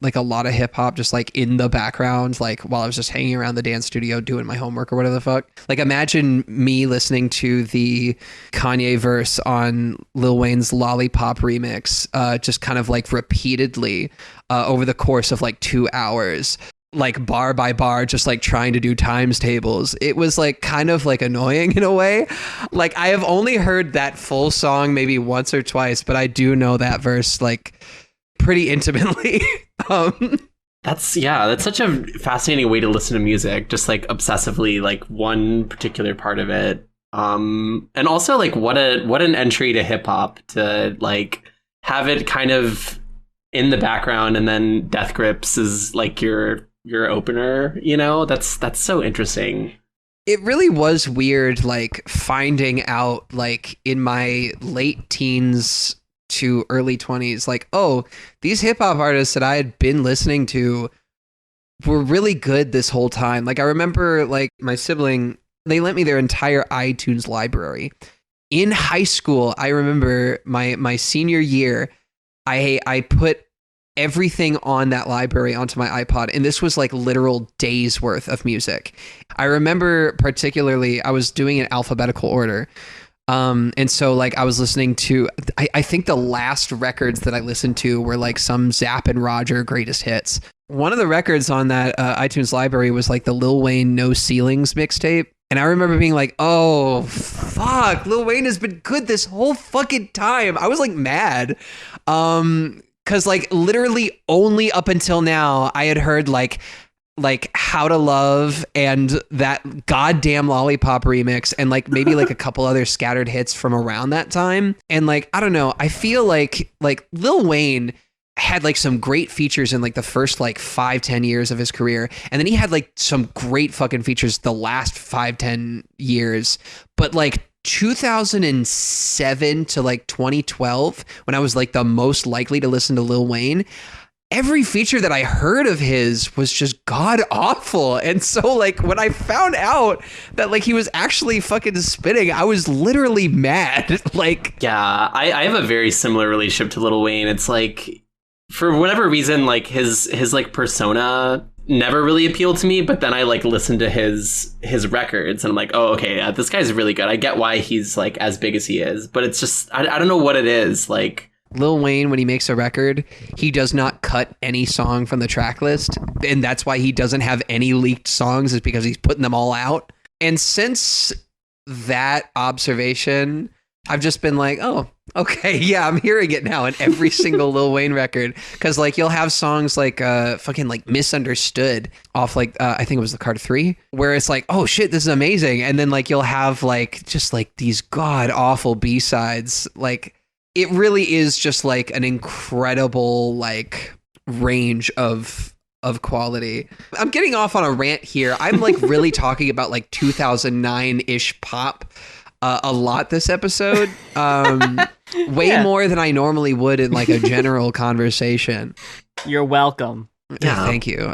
like a lot of hip hop just like in the background, like while I was just hanging around the dance studio doing my homework or whatever the fuck. Like imagine me listening to the Kanye verse on Lil Wayne's Lollipop remix, just kind of like repeatedly over the course of like 2 hours. Like bar by bar, just like trying to do times tables. It was like kind of like annoying in a way. Like I have only heard that full song maybe once or twice, but I do know that verse like pretty intimately. That's such a fascinating way to listen to music, just like obsessively like one particular part of it. And also like what an entry to hip hop to like have it kind of in the background, and then Death Grips is like your opener, you know. That's so interesting. It really was weird like finding out like in my late teens to early 20s like, oh, these hip-hop artists that I had been listening to were really good this whole time. Like I remember like my sibling, they lent me their entire iTunes library. In high school, I remember my senior year, I put everything on that library onto my iPod, and this was like literal days worth of music. I remember particularly I was doing an alphabetical order, and so like I was listening to I think the last records that I listened to were like some Zapp and Roger greatest hits. One of the records on that iTunes library was like the Lil Wayne No Ceilings mixtape. And I remember being like, oh, fuck, Lil Wayne has been good this whole fucking time. I was like mad. Because like literally only up until now, I had heard like How to Love and that goddamn Lollipop remix and like maybe like a couple other scattered hits from around that time. And like, I don't know, I feel like Lil Wayne had like some great features in like the first like 5-10 years of his career, and then he had like some great fucking features the last 5-10 years. But like 2007 to like 2012, when I was like the most likely to listen to Lil Wayne, every feature that I heard of his was just god awful. And so like when I found out that like he was actually fucking spitting, I was literally mad. Like, yeah, I have a very similar relationship to Lil Wayne. It's like, for whatever reason, like his like persona never really appealed to me, but then I like listened to his records and I'm like, oh, okay, this guy's really good. I get why he's like as big as he is, but it's just I don't know what it is. Like, Lil Wayne, when he makes a record, he does not cut any song from the track list, and that's why he doesn't have any leaked songs, is because he's putting them all out. And since that observation, I've just been like, oh, okay, yeah, I'm hearing it now in every single Lil Wayne record. Because like you'll have songs like fucking like Misunderstood off like I think it was the Carter 3, where it's like, oh shit, this is amazing. And then like you'll have like just like these god awful B-sides. Like it really is just like an incredible like range of quality. I'm getting off on a rant here. I'm like really talking about like 2009-ish pop a lot this episode. Way more than I normally would in like a general conversation. You're welcome. Yeah, thank you.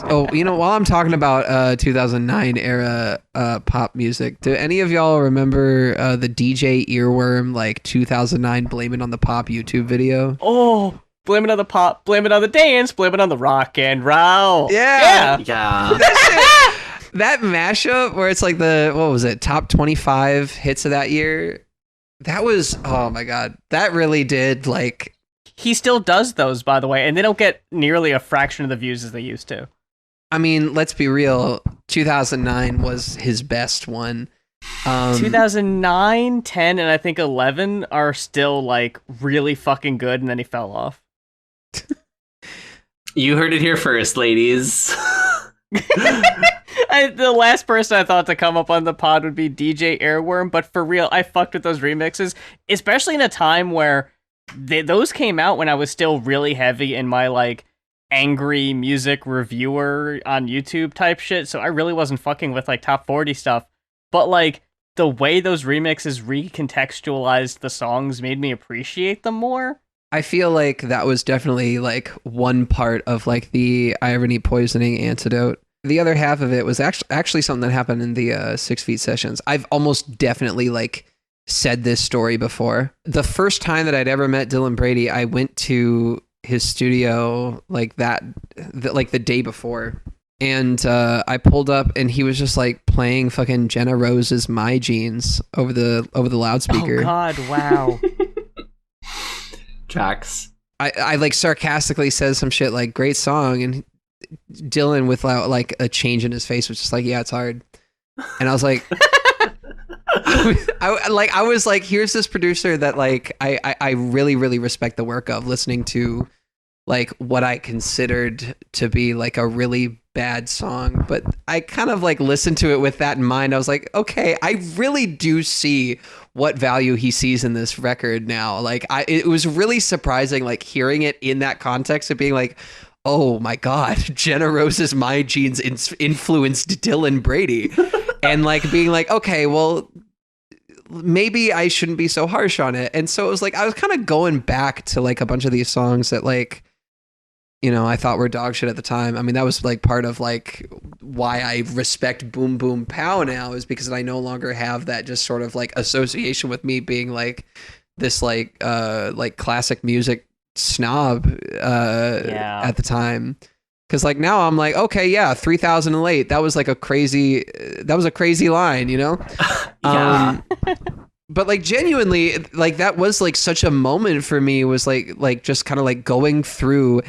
While I'm talking about 2009 era pop music, do any of y'all remember the DJ Earworm like 2009 Blame It on the Pop YouTube video? Oh, blame it on the pop, blame it on the dance, blame it on the rock and roll. Yeah. Yeah. That mashup where it's like top 25 hits of that year. That was, oh my God, that really did like. He still does those, by the way, and they don't get nearly a fraction of the views as they used to. I mean, let's be real. 2009 was his best one. 2009, 10, and I think 11 are still like really fucking good, and then he fell off. You heard it here first, ladies. The last person I thought to come up on the pod would be DJ Airworm, but for real, I fucked with those remixes, especially in a time where those came out when I was still really heavy in my like angry music reviewer on YouTube type shit, so I really wasn't fucking with like top 40 stuff, but like the way those remixes recontextualized the songs made me appreciate them more. I feel like that was definitely like one part of like the irony poisoning antidote. The other half of it was actually something that happened in the 6 Feet sessions. I've almost definitely like said this story before. The first time that I'd ever met Dylan Brady, I went to his studio like the day before, and I pulled up and he was just like playing fucking Jenna Rose's My Jeans over the loudspeaker. Oh God, wow. Tracks. I like sarcastically says some shit like great song, and Dylan without like a change in his face was just like, yeah, it's hard. And I was like, I was like, here's this producer that like I really, really respect the work of, listening to like what I considered to be like a really bad song, but I kind of like listened to it with that in mind. I was like, okay, I really do see what value he sees in this record now. Like it was really surprising, like hearing it in that context of being like, oh my God, Jenna Rose's My Jeans influenced Dylan Brady. And like being like, okay, well, maybe I shouldn't be so harsh on it. And so it was like, I was kind of going back to like a bunch of these songs that like, you know, I thought were dog shit at the time. I mean, that was like part of like why I respect Boom Boom Pow now, is because I no longer have that just sort of like association with me being like this like classic music snob at the time. Because like now I'm like, okay, yeah, 3008, that was a crazy line, you know. But like genuinely, like that was like such a moment for me, was like just kind of like going through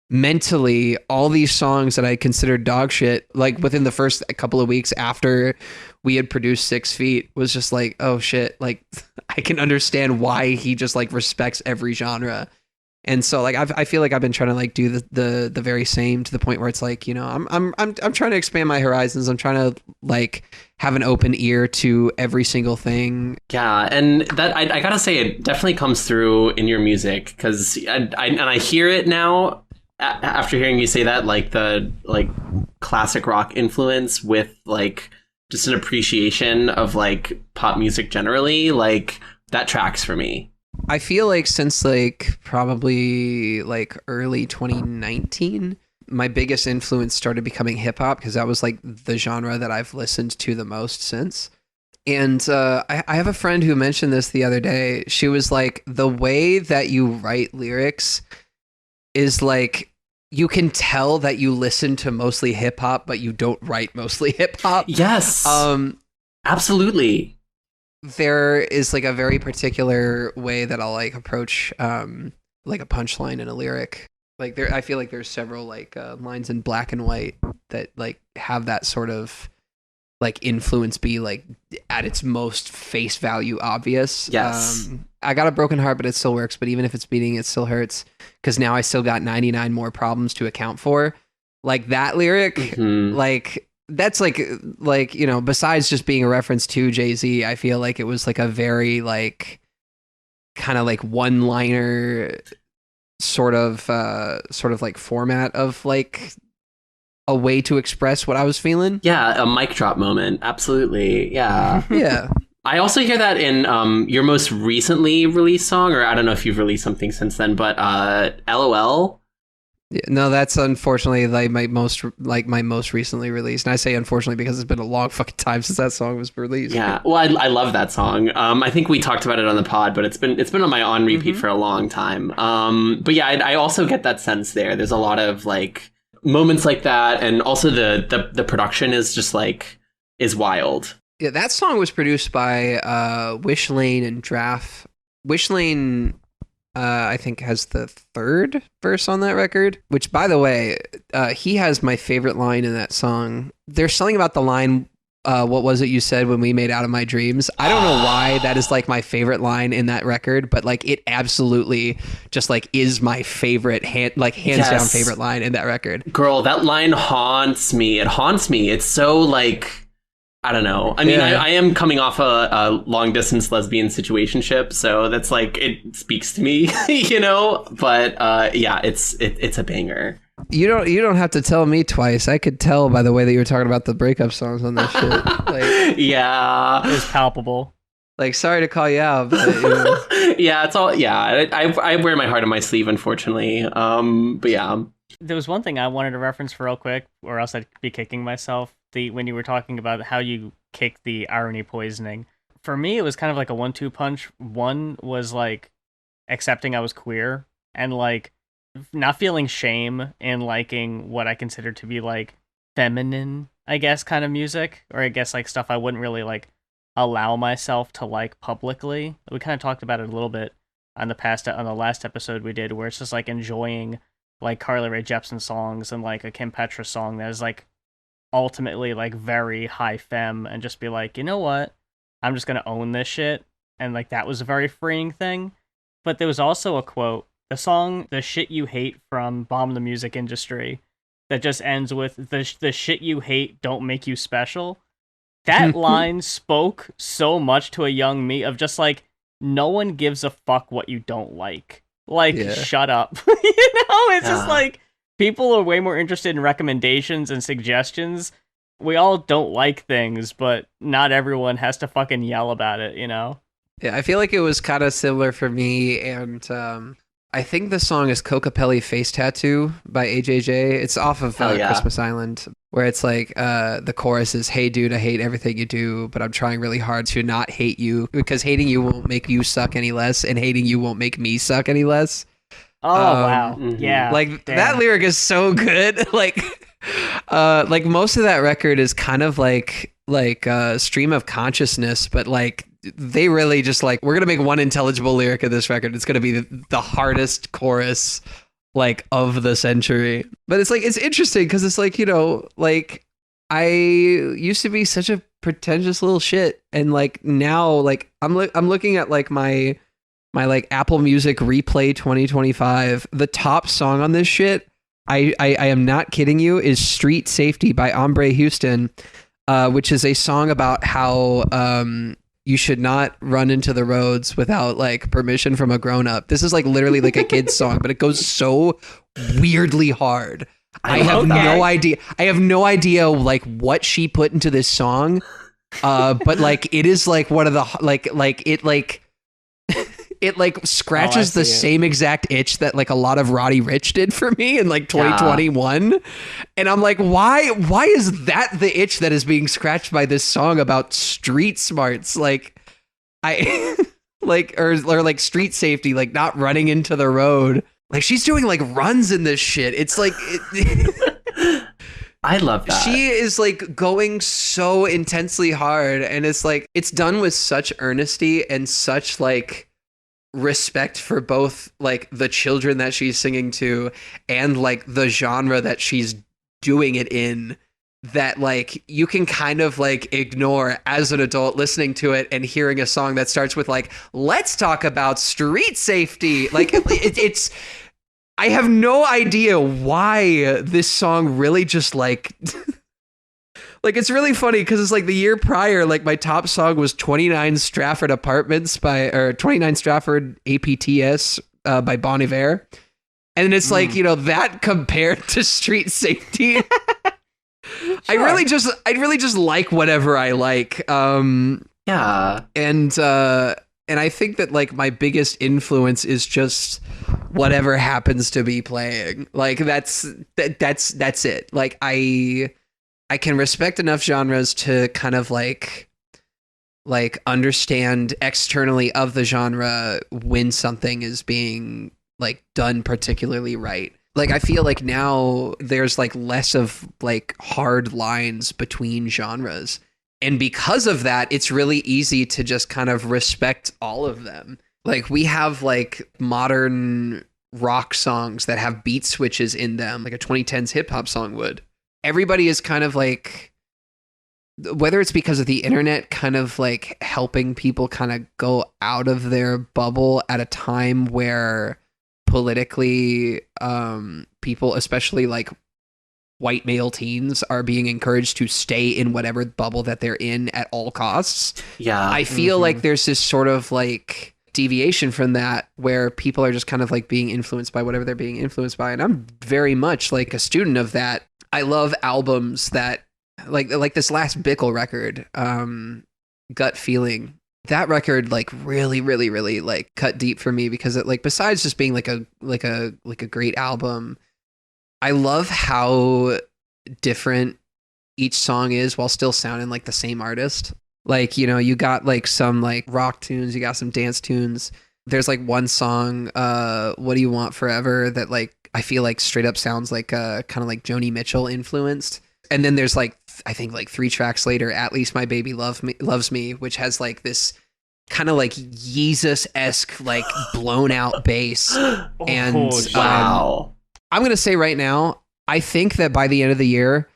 mentally all these songs that I considered dog shit, like within the first couple of weeks after we had produced 6 Feet, was just like, oh shit, like I can understand why he just like respects every genre. And so like I feel like I've been trying to like do the very same, to the point where it's like, you know, I'm trying to expand my horizons. I'm trying to like have an open ear to every single thing. Yeah, and that I gotta say, it definitely comes through in your music, because I hear it now after hearing you say that, like the like classic rock influence with like just an appreciation of like pop music generally, like that tracks for me. I feel like since like probably like early 2019, my biggest influence started becoming hip hop, because that was like the genre that I've listened to the most since. And I have a friend who mentioned this the other day. She was like, the way that you write lyrics is like, you can tell that you listen to mostly hip hop, but you don't write mostly hip hop. Yes. Absolutely. There is like a very particular way that I'll like approach like a punchline in a lyric. Like I feel like there's several like lines in Black and White that like have that sort of like influence be like at its most face value obvious. Yes. I got a broken heart, but it still works. But even if it's beating, it still hurts, because now I still got 99 more problems to account for. Like that lyric, like that's like, you know, besides just being a reference to Jay-Z, I feel like it was like a very like kind of like one-liner sort of like format of like a way to express what I was feeling. Yeah, a mic drop moment. Absolutely. Yeah. Yeah. I also hear that in your most recently released song, or I don't know if you've released something since then, but LOL. Yeah, no, that's unfortunately like my most recently released. And I say unfortunately because it's been a long fucking time since that song was released. Yeah, well, I love that song. I think we talked about it on the pod, but it's been on my on repeat for a long time. But yeah, I also get that sense there. There's a lot of like moments like that, and also the production is just like is wild. Yeah, that song was produced by Wish Lane and Draft. Wish Lane, I think, has the third verse on that record, which, by the way, he has my favorite line in that song. There's something about the line, what was it you said when we made Out of My Dreams? I don't know why that is like my favorite line in that record, but like it absolutely just like is my favorite, hands down favorite line in that record. Girl, that line haunts me. It haunts me. It's so like, I don't know. I mean, yeah. I am coming off a long distance lesbian situationship, so that's like, it speaks to me, you know. But yeah, it's a banger. You don't have to tell me twice. I could tell by the way that you were talking about the breakup songs on this shit. Like, yeah, it was palpable. Like, sorry to call you out, but you know. Yeah, it's all. Yeah, I wear my heart on my sleeve, unfortunately. But yeah, there was one thing I wanted to reference real quick, or else I'd be kicking myself. When you were talking about how you kick the irony poisoning, for me it was kind of like a 1-2 punch. One was like accepting I was queer and like not feeling shame in liking what I consider to be like feminine, I guess, kind of music, or I guess like stuff I wouldn't really like allow myself to like publicly. We kind of talked about it a little bit on the last episode we did, where it's just like enjoying like Carly Rae Jepsen songs and like a Kim Petras song that is like ultimately like very high femme, and just be like, you know what, I'm just gonna own this shit. And like that was a very freeing thing. But there was also a quote, the song The Shit You Hate from Bomb the Music Industry, that just ends with the shit you hate don't make you special. That line spoke so much to a young me of just like, no one gives a fuck what you don't like. Like, shut up. You know, it's just like, people are way more interested in recommendations and suggestions. We all don't like things, but not everyone has to fucking yell about it, you know? Yeah, I feel like it was kind of similar for me, and I think the song is Cocapelli Face Tattoo by AJJ. It's off of Christmas Island, where it's like the chorus is, hey dude, I hate everything you do, but I'm trying really hard to not hate you, because hating you won't make you suck any less, and hating you won't make me suck any less. Oh, wow. Yeah. Like, that lyric is so good. Like most of that record is kind of like a stream of consciousness, but like they really just like, we're going to make one intelligible lyric of this record. It's going to be the hardest chorus like of the century. But it's like, it's interesting because it's like, you know, like I used to be such a pretentious little shit. And like now, like I'm looking at like my my like Apple Music Replay 2025, the top song on this shit, I am not kidding you, is Street Safety by Ombre Houston, which is a song about how you should not run into the roads without like permission from a grown up. This is like literally like a kid's song, but it goes so weirdly hard. I have no idea. I have no idea like what she put into this song. But like it is like one of the it scratches the same exact itch that like a lot of Roddy Ricch did for me in like 2021. And I'm like, why is that the itch that is being scratched by this song about street smarts? Like I like or like street safety, like not running into the road. Like she's doing like runs in this shit. It's like I love that. She is like going so intensely hard, and it's like it's done with such earnesty and such like respect for both like the children that she's singing to and like the genre that she's doing it in, that like you can kind of like ignore as an adult listening to it and hearing a song that starts with like, let's talk about street safety. Like it's I have no idea why this song really just like like it's really funny because it's like the year prior, like my top song was 29 Stratford Apartments or 29 Stratford APTS by Bon Iver. And it's like, you know, that compared to Street Safety. Sure. I really just like whatever I like. Yeah. And I think that like my biggest influence is just whatever happens to be playing. Like that's it. Like I can respect enough genres to kind of like understand externally of the genre when something is being like done particularly right. Like I feel like now there's like less of like hard lines between genres. And because of that, it's really easy to just kind of respect all of them. Like we have like modern rock songs that have beat switches in them, like a 2010s hip hop song would. Everybody is kind of like, whether it's because of the internet kind of like helping people kind of go out of their bubble at a time where politically people, especially like white male teens, are being encouraged to stay in whatever bubble that they're in at all costs. Yeah. I feel like there's this sort of like deviation from that where people are just kind of like being influenced by whatever they're being influenced by. And I'm very much like a student of that. I love albums that like this last Bickle record, Gut Feeling. That record like really like cut deep for me because it like, besides just being like a great album, I love how different each song is while still sounding like the same artist. Like, you know, you got like some like rock tunes, you got some dance tunes. There's like one song, What Do You Want Forever, that like I feel like straight up sounds like kind of like Joni Mitchell influenced. And then there's like I think like 3 tracks later, At Least My Baby Loves Me, which has like this kind of like Yeezus-esque like blown out bass. And wow. I'm going to say right now, I think that by the end of the year,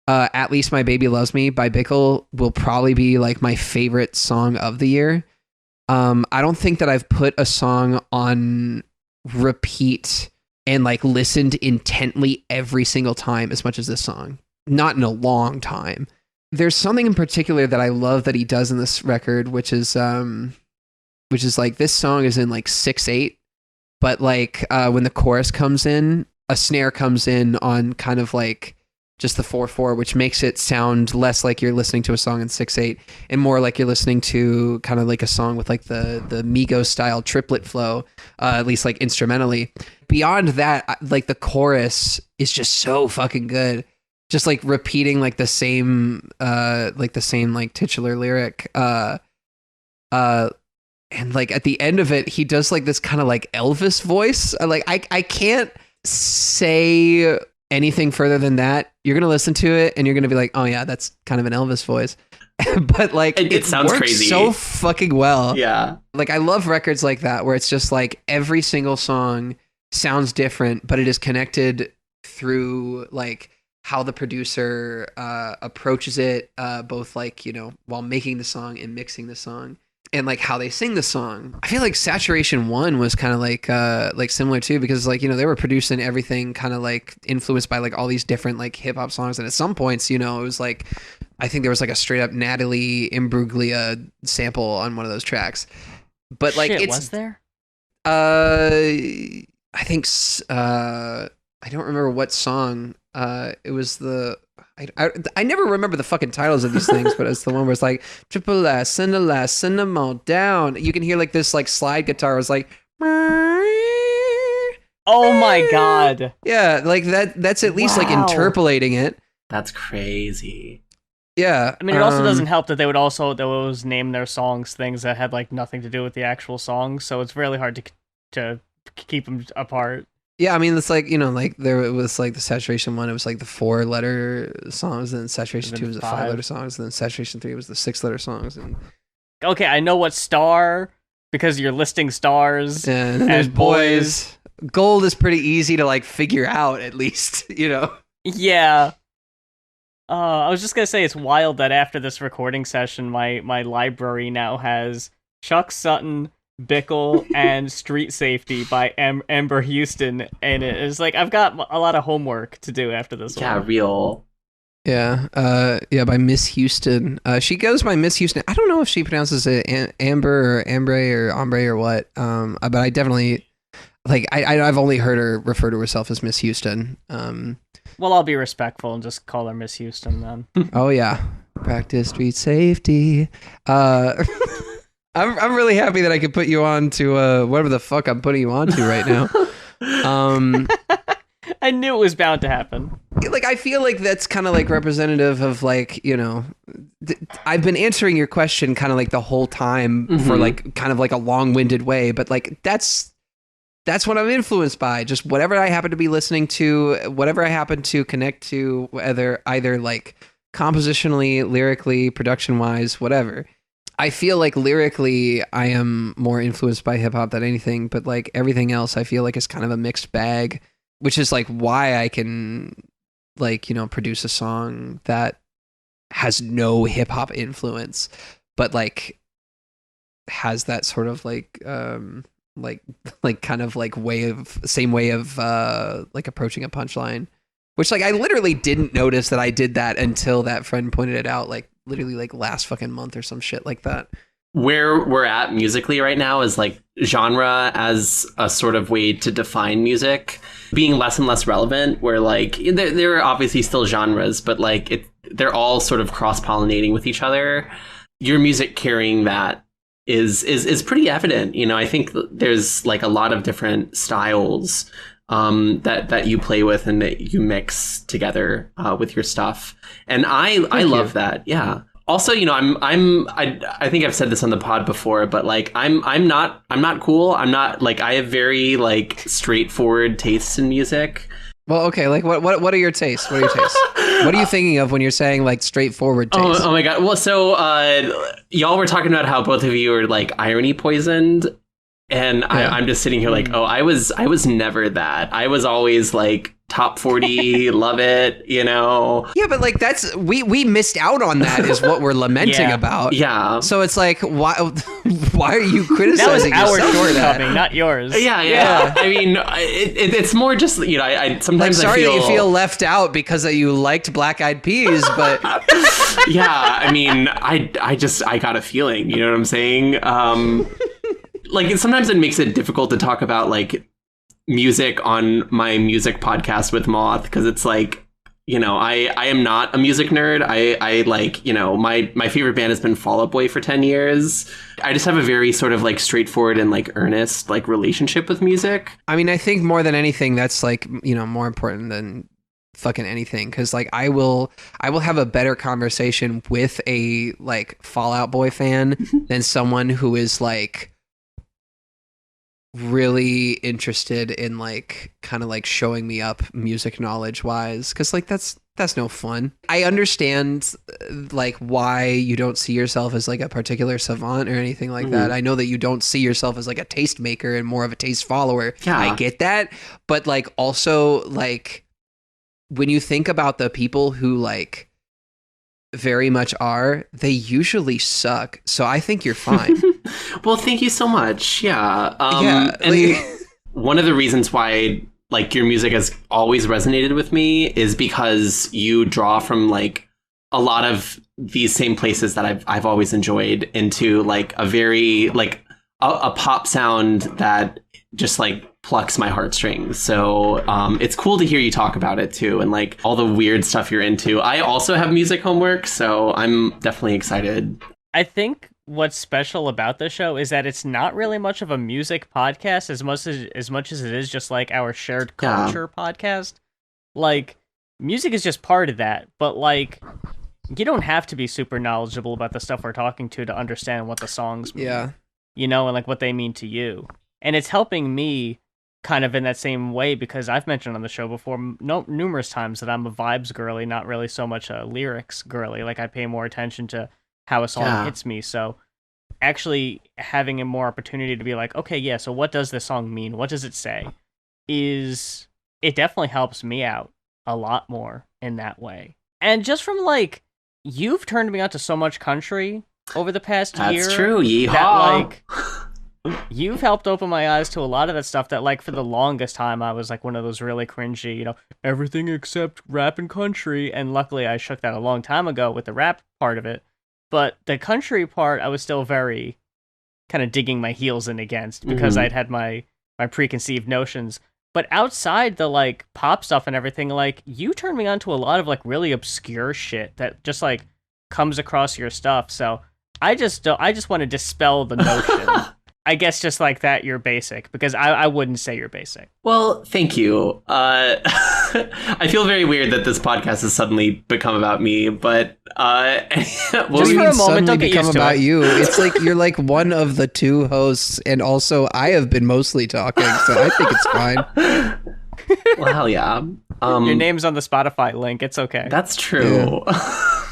At Least My Baby Loves Me by Bickle will probably be like my favorite song of the year. I don't think that I've put a song on repeat and like listened intently every single time as much as this song. Not in a long time. There's something in particular that I love that he does in this record, which is like this song is in like 6/8, but like when the chorus comes in, a snare comes in on kind of like just the 4/4, which makes it sound less like you're listening to a song in 6/8 and more like you're listening to kind of like a song with like the Migos style triplet flow, at least like instrumentally. Beyond that, like the chorus is just so fucking good. Just like repeating like the same like titular lyric. And like at the end of it, he does like this kind of like Elvis voice. Like I can't say anything further than that. You're gonna listen to it and you're gonna be like, oh yeah, that's kind of an Elvis voice. But like it sounds works crazy so fucking well. Yeah. Like I love records like that where it's just like every single song sounds different, but it is connected through like how the producer approaches it, both like, you know, while making the song and mixing the song. and like how they sing the song. I feel like Saturation One was kind of like similar too, because like, you know, they were producing everything kind of like influenced by like all these different like hip hop songs, and at some points, you know, it was like, I think there was like a straight up Natalie Imbruglia sample on one of those tracks. But like, Shit, it's was there? I think I don't remember what song. It was the. I never remember the fucking titles of these things, but it's the one where it's like triple S, send them all down. You can hear like this like slide guitar was like. Oh my god! Yeah, like that's at least like interpolating it. That's crazy. Yeah, I mean, it also doesn't help that they would always name their songs things that had like nothing to do with the actual song, so it's really hard to keep them apart. Yeah, I mean, it's like, you know, like there was like the Saturation One, it was like the 4-letter songs, and then Saturation 2 was the 5-letter songs, and then Saturation 3 was the 6-letter songs. And okay, I know what star because you're listing stars. and then there's boys. Gold is pretty easy to like figure out, at least, you know. Yeah. I was just gonna say it's wild that after this recording session, my library now has Chuck Sutton, Bickle, and Street Safety by Amber Houston, and it's like I've got a lot of homework to do after this one. Yeah, real. Yeah, by Miss Houston. She goes by Miss Houston. I don't know if she pronounces it Amber or Ambre or Ombre or what. But I definitely like I've only heard her refer to herself as Miss Houston. Well, I'll be respectful and just call her Miss Houston then. Oh yeah, practice street safety. I'm really happy that I could put you on to whatever the fuck I'm putting you on to right now. I knew it was bound to happen. Like, I feel like that's kind of like representative of like, you know, I've been answering your question kind of like the whole time for like kind of like a long-winded way, but like that's what I'm influenced by. Just whatever I happen to be listening to, whatever I happen to connect to, either like compositionally, lyrically, production-wise, whatever. I feel like lyrically I am more influenced by hip hop than anything, but like everything else I feel like is kind of a mixed bag, which is like why I can like, you know, produce a song that has no hip hop influence, but like has that sort of like kind of like same way of like approaching a punchline, which like I literally didn't notice that I did that until that friend pointed it out, like literally like last fucking month or some shit like that. Where we're at musically right now is like genre as a sort of way to define music being less and less relevant, where like there are obviously still genres, but like they're all sort of cross-pollinating with each other. Your music carrying that is pretty evident. You know, I think there's like a lot of different styles that you play with and that you mix together with your stuff, and I love that. Yeah. Also, you know, I think I've said this on the pod before, but like I'm not cool. I'm not like, I have very like straightforward tastes in music. Well, okay, like what are your tastes? What are your tastes? What are you thinking of when you're saying like straightforward tastes? Oh my god. Well, so y'all were talking about how both of you are like irony poisoned. And yeah. I'm just sitting here like, oh, I was never that. I was always like top 40, love it, you know? Yeah, but like we missed out on that is what we're lamenting about. Yeah. So it's like, why are you criticizing that was yourself our for that? shortcoming, not yours. Yeah. I mean, it's more just, you know, I sometimes like, sorry I feel... that you feel left out because you liked Black Eyed Peas, but... Yeah, I mean, I got a feeling, you know what I'm saying? Like, sometimes it makes it difficult to talk about, like, music on my music podcast with Moth, because it's like, you know, I am not a music nerd. I like, you know, my favorite band has been Fall Out Boy for 10 years. I just have a very sort of, like, straightforward and, like, earnest, like, relationship with music. I mean, I think more than anything, that's, like, you know, more important than fucking anything, because like I will have a better conversation with a like Fall Out Boy fan than someone who is like really interested in like kind of like showing me up music knowledge wise, because like that's no fun. I understand like why you don't see yourself as like a particular savant or anything like that. I know that you don't see yourself as like a taste maker and more of a taste follower. Yeah. I get that, but like also like when you think about the people who like very much are, they usually suck. So I think you're fine. Well, thank you so much. Yeah. Yeah, and one of the reasons why like your music has always resonated with me is because you draw from like a lot of these same places that I've always enjoyed into like a very like a pop sound that just like plucks my heartstrings. So it's cool to hear you talk about it too, and like all the weird stuff you're into. I also have music homework, so I'm definitely excited. I think what's special about this show is that it's not really much of a music podcast as much as it is just like our shared culture podcast. Like music is just part of that, but like you don't have to be super knowledgeable about the stuff we're talking to understand what the songs mean. Yeah. You know, and like what they mean to you. And it's helping me kind of in that same way because I've mentioned on the show before numerous times that I'm a vibes girly, not really so much a lyrics girly. Like I pay more attention to how a song hits me. So actually having a more opportunity to be like, okay, yeah, so what does this song mean? What does it say? It definitely helps me out a lot more in that way. And just from like, you've turned me on to so much country over the past year. That's true. Yeehaw. That, like, you've helped open my eyes to a lot of that stuff that, like, for the longest time, I was, like, one of those really cringy, you know, everything except rap and country. And luckily, I shook that a long time ago with the rap part of it. But the country part, I was still very kind of digging my heels in against because I'd had my preconceived notions. But outside the, like, pop stuff and everything, like, you turned me on to a lot of, like, really obscure shit that just, like, comes across your stuff. So I just want to dispel the notion. I guess just like that, you're basic, because I wouldn't say you're basic. Well, thank you. I feel very weird that this podcast has suddenly become about me, but just for a moment, don't get used to about it. you. It's like you're like one of the two hosts, and also I have been mostly talking, so I think it's fine. Well, hell yeah. Your name's on the Spotify link. It's okay. That's true.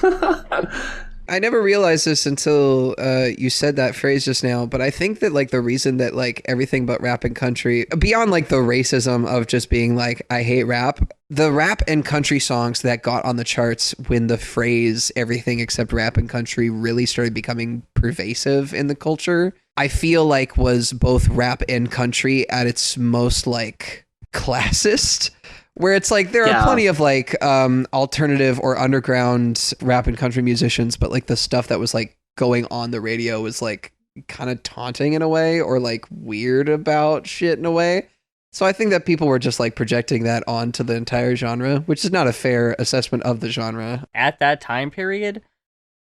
Yeah. I never realized this until you said that phrase just now, but I think that like the reason that like everything but rap and country, beyond like the racism of just being like, I hate rap, the rap and country songs that got on the charts when the phrase everything except rap and country really started becoming pervasive in the culture, I feel like was both rap and country at its most like classist. Where it's like there are plenty of like alternative or underground rap and country musicians, but like the stuff that was like going on the radio was like kind of taunting in a way or like weird about shit in a way. So I think that people were just like projecting that onto the entire genre, which is not a fair assessment of the genre. At that time period,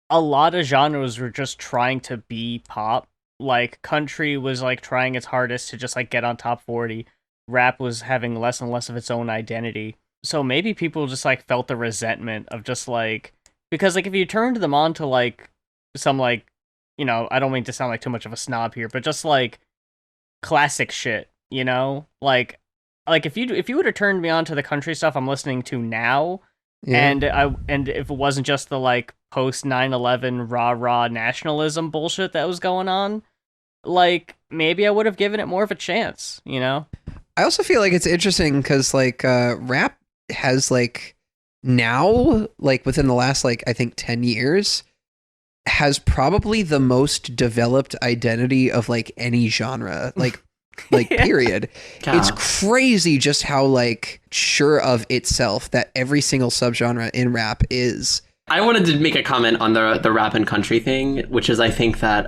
a lot of genres were just trying to be pop. Like country was like trying its hardest to just like get on top 40. Rap was having less and less of its own identity. So maybe people just like felt the resentment of just like, because like if you turned them on to like some like, you know, I don't mean to sound like too much of a snob here, but just like classic shit, you know, like if you would have turned me on to the country stuff I'm listening to now, and if it wasn't just the like post 9/11 rah nationalism bullshit that was going on, like maybe I would have given it more of a chance, you know. I also feel like it's interesting because like rap has like now, like within the last like I think 10 years, has probably the most developed identity of like any genre, like period. Yeah. It's crazy just how like sure of itself that every single subgenre in rap is. I wanted to make a comment on the rap and country thing, which is I think that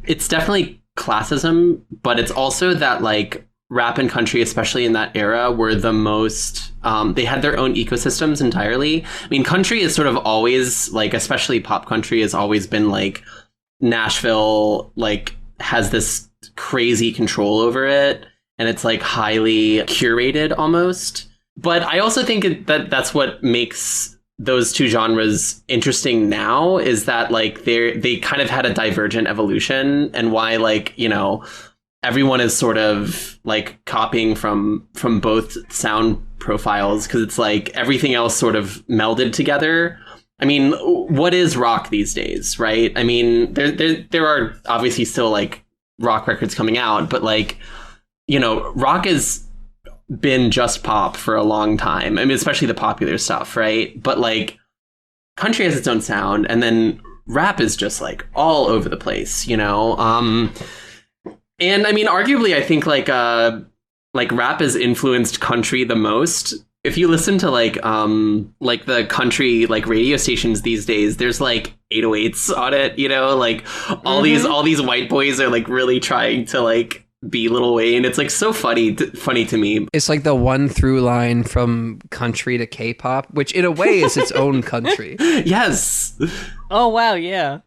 it's definitely classism, but it's also that like rap and country, especially in that era, were the most, they had their own ecosystems entirely. I mean, country is sort of always, like, especially pop country has always been, like, Nashville, like, has this crazy control over it, and it's, like, highly curated almost. But I also think that that's what makes those two genres interesting now, is that, like, they kind of had a divergent evolution, and why, like, you know, everyone is sort of like copying from both sound profiles, because it's like everything else sort of melded together. I mean, what is rock these days, right? I mean, there are obviously still like rock records coming out, but like, you know, rock has been just pop for a long time. I mean, especially the popular stuff, right? But like country has its own sound, and then rap is just like all over the place, you know. And I mean, arguably, I think like rap has influenced country the most. If you listen to like the country like radio stations these days, there's like 808s on it, you know, like all these white boys are like really trying to like be Lil Wayne. It's like so funny to me. It's like the one through line from country to K-pop, which in a way is its own country. Yes. Oh wow, yeah.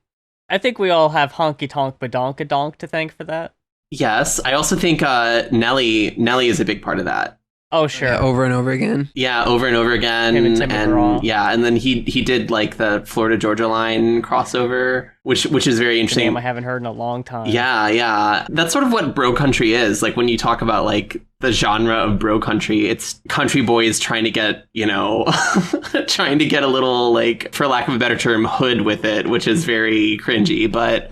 I think we all have Honky Tonk Badonkadonk to thank for that. Yes, I also think Nelly is a big part of that. Oh sure, yeah, over and over again. Yeah, over and over again. Him and Tim McGraw. Yeah, and then he did like the Florida Georgia Line crossover, which is very interesting. Damn, I haven't heard in a long time. Yeah. That's sort of what bro country is. Like when you talk about like the genre of bro country, it's country boys trying to get, you know, trying to get a little like, for lack of a better term, hood with it, which is very cringy. But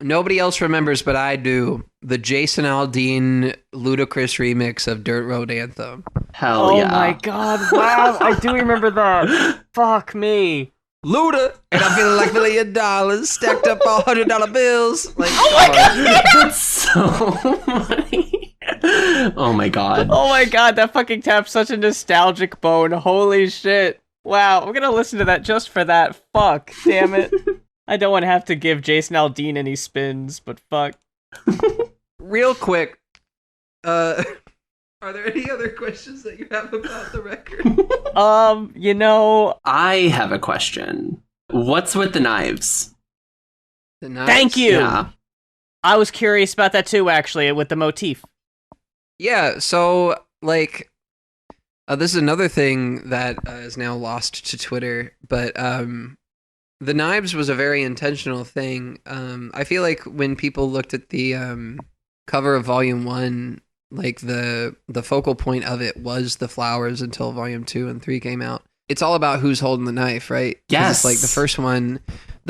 nobody else remembers, but I do. The Jason Aldean ludicrous remix of Dirt Road Anthem. Hell yeah. Oh my god, wow, I do remember that. Fuck me. Luda, and I'm feeling like $1 million stacked up all $100 bills. Like, oh my god, that's so funny. Oh my god. Oh my god, that fucking taps such a nostalgic bone. Holy shit. Wow, I'm gonna listen to that just for that. Fuck, damn it. I don't want to have to give Jason Aldean any spins, but fuck. Real quick, are there any other questions that you have about the record? You know, I have a question. What's with the knives? The knives? Thank you. Yeah. I was curious about that too, actually, with the motif. Yeah, so like, this is another thing that is now lost to Twitter, but the knives was a very intentional thing. I feel like when people looked at the cover of Volume 1, like the focal point of it was the flowers until Volume 2 and 3 came out. It's all about who's holding the knife, right? Yes. It's like the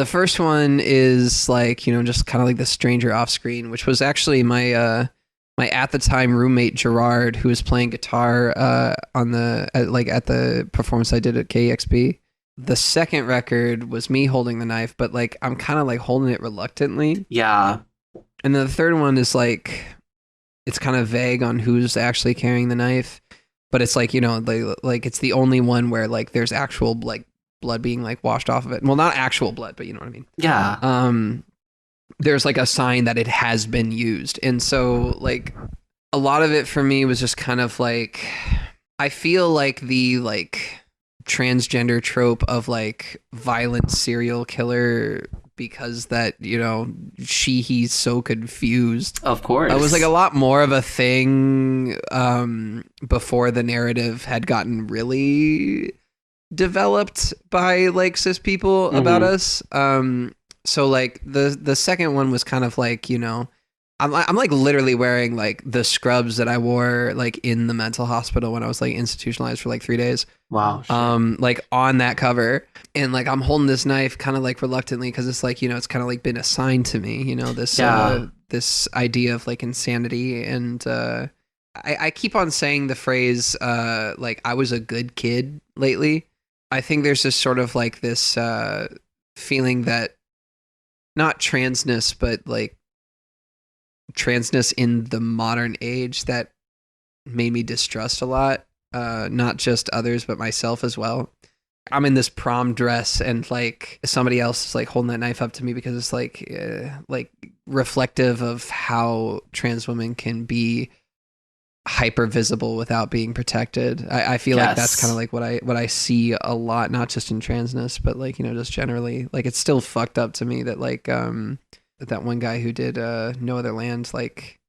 first one is like, you know, just kind of like the stranger off screen, which was actually my at the time roommate Gerard, who was playing guitar at the performance I did at KEXP. The second record was me holding the knife, but like I'm kind of like holding it reluctantly. Yeah. And then the third one is like, it's kind of vague on who's actually carrying the knife, but it's like, you know, like it's the only one where like there's actual like blood being like washed off of it. Well, not actual blood, but you know what I mean? Yeah. There's like a sign that it has been used. And so like a lot of it for me was just kind of like, I feel like the like transgender trope of like violent serial killer because that, you know, he's so confused. Of course. It was like a lot more of a thing before the narrative had gotten really developed by like cis people about us. So like the second one was kind of like, you know, I'm like literally wearing like the scrubs that I wore like in the mental hospital when I was like institutionalized for like 3 days. Wow. Like on that cover, and like I'm holding this knife kind of like reluctantly because it's like, you know, it's kind of like been assigned to me, you know, this this idea of like insanity. And I keep on saying the phrase like I was a good kid lately. I think there's this sort of like this feeling that not transness, but like transness in the modern age that made me distrust a lot, not just others, but myself as well. I'm in this prom dress and like somebody else is like holding that knife up to me because it's like reflective of how trans women can be hyper visible without being protected. I feel like that's kind of like what I see a lot, not just in transness, but like, you know, just generally. Like it's still fucked up to me that like that one guy who did No Other Land, like,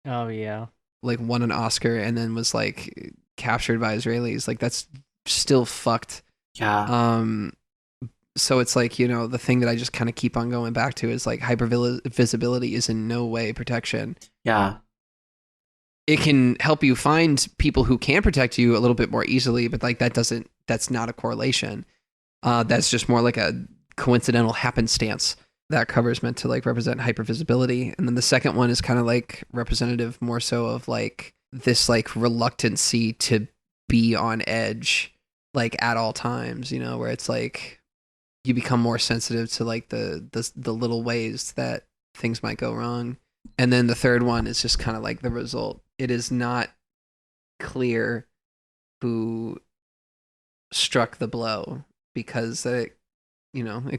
oh yeah, like won an Oscar and then was like captured by Israelis. Like that's still fucked. Yeah. So it's like, you know, the thing that I just kind of keep on going back to is like hyper visibility is in no way protection. Yeah. It can help you find people who can protect you a little bit more easily, but like that's not a correlation. That's just more like a coincidental happenstance. That cover is meant to like represent hypervisibility. And then the second one is kind of like representative more so of like this like reluctancy to be on edge, like at all times, you know, where it's like you become more sensitive to like the little ways that things might go wrong. And then the third one is just kind of like the result. It is not clear who struck the blow, because it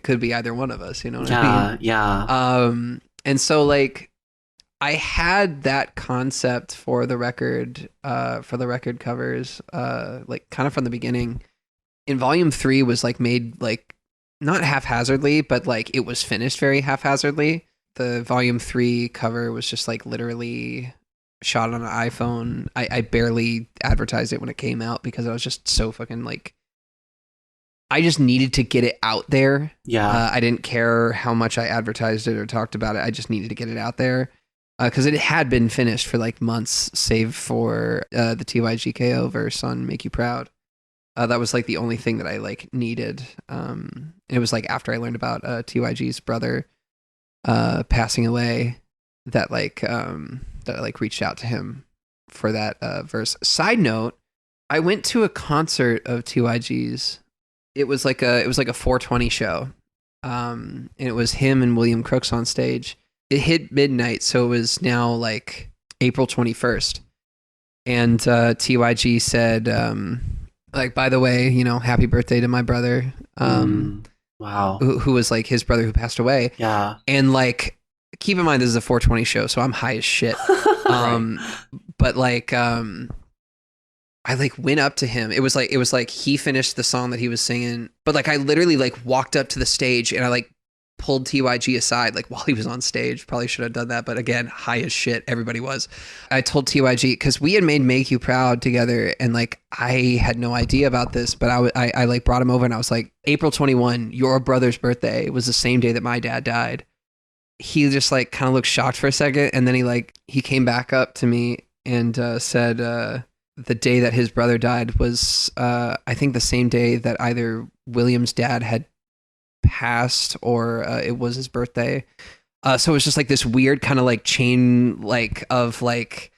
could be either one of us, you know what I mean? Yeah. And so like I had that concept for the record covers, like kind of from the beginning. In volume 3 was like made like not haphazardly, but like it was finished very haphazardly. The volume 3 cover was just like literally shot on an iPhone. I barely advertised it when it came out because I was just so fucking like, I just needed to get it out there. Yeah. I didn't care how much I advertised it or talked about it. I just needed to get it out there because it had been finished for like months, save for the TYGKO verse on Make You Proud. That was like the only thing that I like needed. And it was like after I learned about TYG's brother passing away that I like reached out to him for that verse. Side note, I went to a concert of TYG's. It was like a 420 show. And it was him and William Crooks on stage. It hit midnight, so it was now like April 21st. And TYG said, like, by the way, happy birthday to my brother. Wow. Who was like his brother who passed away. Yeah. And like, keep in mind, this is a 420 show, so I'm high as shit. But like, I like went up to him. It was like he finished the song that he was singing, but like I literally like walked up to the stage and I like pulled TYG aside like while he was on stage. Probably should have done that, but again, high as shit. Everybody was. I told TYG because we had made Make You Proud together, and like I had no idea about this, but I like brought him over and I was like, April 21, your brother's birthday was the same day that my dad died. He just like kind of looked shocked for a second, and then he came back up to me and said the day that his brother died was I think the same day that either William's dad had passed or it was his birthday. So it was just like this weird kind of like chain of deaths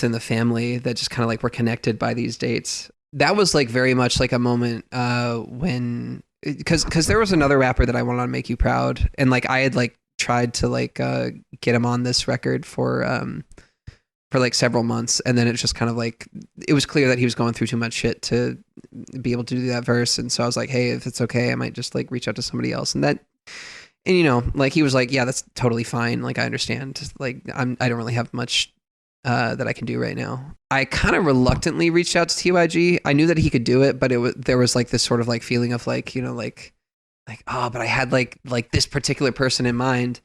in the family that just kind of like were connected by these dates. That was like very much like a moment when because there was another rapper that I wanted to Make You Proud, and like I had like tried to like get him on this record for like several months, and then it's just kind of like it was clear that he was going through too much shit to be able to do that verse. And so I was like, hey, if it's okay, I might just like reach out to somebody else. And like he was like, yeah, that's totally fine, like I understand, like I don't really have much that I can do right now. I kind of reluctantly reached out to TYG. I knew that he could do it, but there was like this sort of like feeling of like, like oh, but I had like this particular person in mind.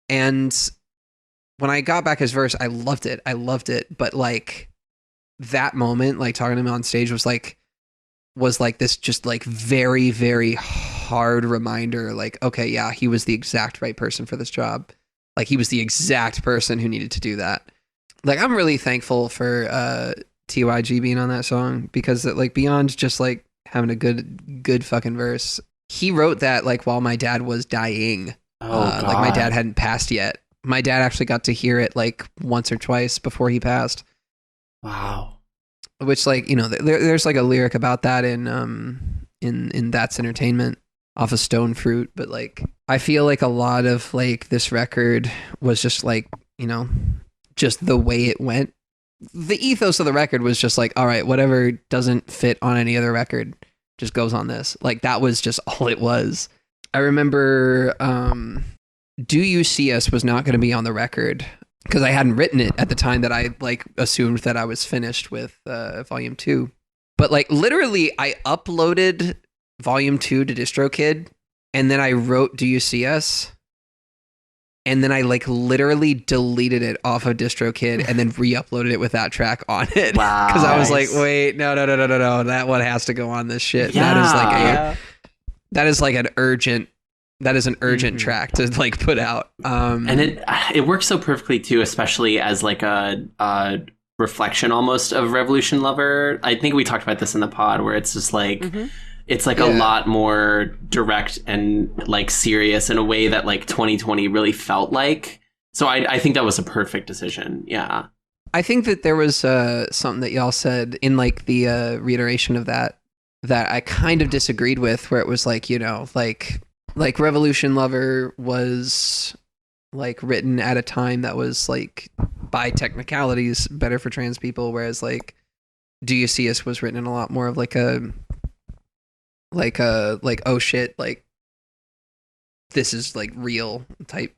And when I got back his verse, I loved it. But like that moment, like talking to him on stage was like this just like very, very hard reminder. Like, okay, yeah, he was the exact right person for this job. Like he was the exact person who needed to do that. Like I'm really thankful for TYG being on that song, because like beyond just like having a good fucking verse, he wrote that like while my dad was dying. Like my dad hadn't passed yet. My dad actually got to hear it like once or twice before he passed. Wow. Which like, there's like a lyric about that in That's Entertainment off of Stone Fruit. But like, I feel like a lot of like this record was just like, just the way it went. The ethos of the record was just like, all right, whatever doesn't fit on any other record just goes on this. Like that was just all it was. I remember, Do You See Us was not going to be on the record because I hadn't written it at the time that I like assumed that I was finished with volume 2. But like literally I uploaded volume 2 to DistroKid, and then I wrote Do You See Us, and then I like literally deleted it off of DistroKid and then re-uploaded it with that track on it. Wow. Because I was like, wait, no, that one has to go on this shit. Yeah. That is an urgent track to like put out. And it works so perfectly too, especially as like a reflection almost of Revolution Lover. I think we talked about this in the pod, where it's just like it's like a lot more direct and like serious in a way that like 2020 really felt like. So I think that was a perfect decision. Yeah. I think that there was something that y'all said in like the reiteration of that that I kind of disagreed with, where it was like, you know, like Revolution Lover was like written at a time that was like by technicalities better for trans people, whereas like Do You See Us was written in a lot more of like oh shit, like this is like real type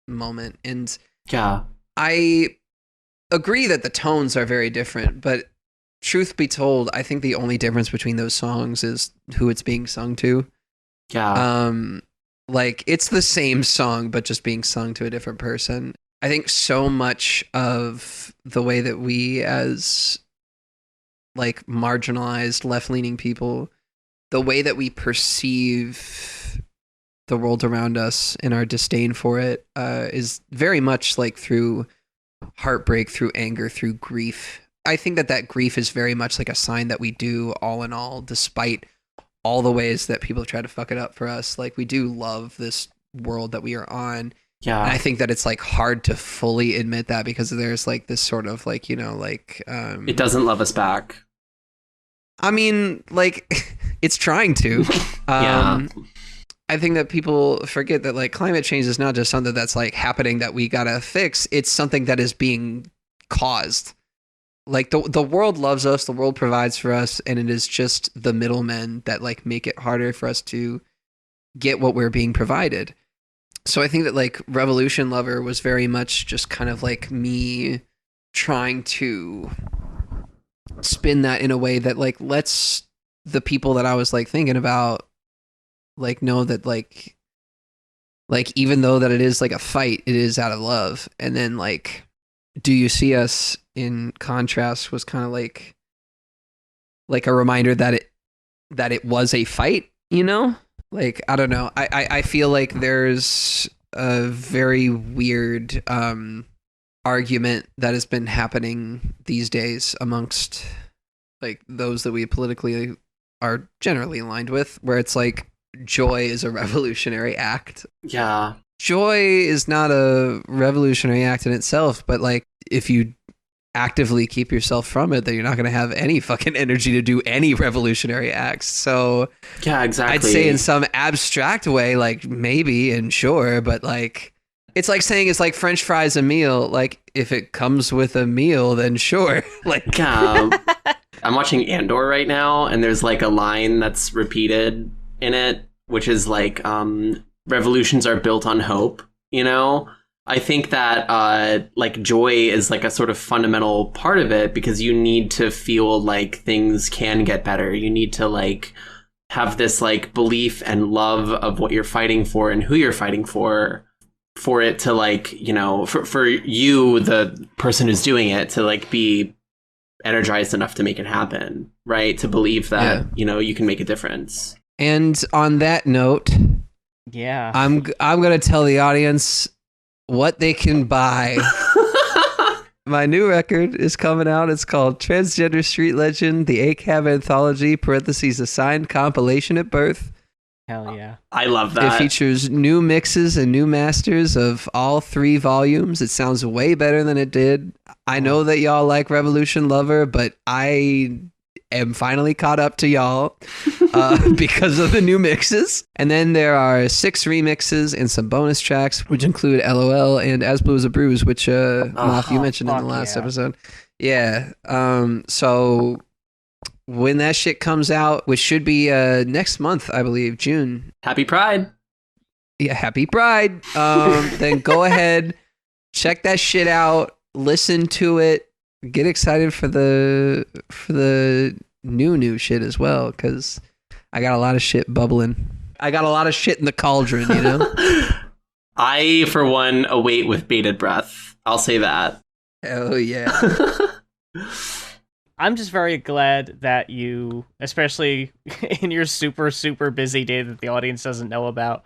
moment. And Yeah. I agree that the tones are very different, but truth be told, I think the only difference between those songs is who it's being sung to. Yeah. Like it's the same song but just being sung to a different person. I think so much of the way that we as like marginalized left-leaning people, the way that we perceive the world around us and our disdain for it is very much like through heartbreak, through anger, through grief. I think that grief is very much like a sign that we do, all in all, despite all the ways that people try to fuck it up for us. Like we do love this world that we are on. Yeah. And I think that it's like hard to fully admit that because there's like this sort of like, you know, like it doesn't love us back. I mean, like it's trying to. Yeah. I think that people forget that like climate change is not just something that's like happening that we gotta fix. It's something that is being caused. Like the world loves us, the world provides for us, and it is just the middlemen that like make it harder for us to get what we're being provided. So I think that like Revolution Lover was very much just kind of like me trying to spin that in a way that like lets the people that I was like thinking about like know that like even though that it is like a fight, it is out of love. And then like Do You See Us in contrast was kind of like a reminder that it was a fight, you know? Like I don't know. I feel like there's a very weird argument that has been happening these days amongst like those that we politically are generally aligned with, where it's like joy is a revolutionary act. Yeah. Joy is not a revolutionary act in itself, but like if you actively keep yourself from it, then you're not going to have any fucking energy to do any revolutionary acts. So yeah, exactly. I'd say in some abstract way, like maybe and sure, but like it's like saying it's like French fries a meal. Like if it comes with a meal, then sure. Like yeah. I'm watching Andor right now, and there's like a line that's repeated in it, which is like revolutions are built on hope, you know? I think that like joy is like a sort of fundamental part of it, because you need to feel like things can get better. You need to like have this like belief and love of what you're fighting for and who you're fighting for it to like, you know, for you, the person who's doing it, to like be energized enough to make it happen, right? To believe that, you know, you can make a difference. And on that note, yeah, I'm going to tell the audience what they can buy. My new record is coming out. It's called Transgender Street Legend, the ACAB Anthology, parentheses, assigned compilation at birth. Hell yeah. I love that. It features new mixes and new masters of all 3 volumes. It sounds way better than it did. I know that y'all like Revolution Lover, but I am finally caught up to y'all because of the new mixes. And then there are 6 remixes and some bonus tracks, which include LOL and As Blue as a Bruise, which Moth, you mentioned in the last episode. Yeah. So when that shit comes out, which should be next month, I believe, June. Happy Pride. Yeah, happy Pride. Then go ahead, check that shit out, listen to it, get excited for the new shit as well, because I got a lot of shit bubbling. I got a lot of shit in the cauldron, you know? I, for one, await with bated breath. I'll say that. Hell yeah. I'm just very glad that you, especially in your super, super busy day that the audience doesn't know about,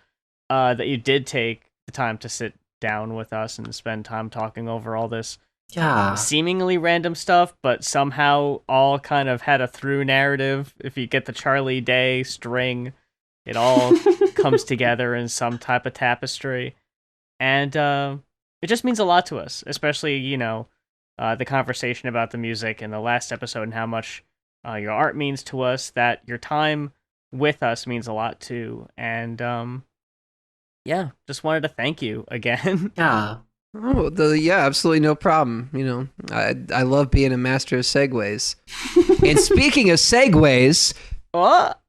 that you did take the time to sit down with us and spend time talking over all this seemingly random stuff, but somehow all kind of had a through narrative. If you get the Charlie Day string, it all comes together in some type of tapestry. And it just means a lot to us, especially, you know, the conversation about the music in the last episode and how much your art means to us, that your time with us means a lot too. And yeah, just wanted to thank you again. Yeah. Oh, yeah, absolutely no problem. You know, I love being a master of segues. And speaking of segues, What?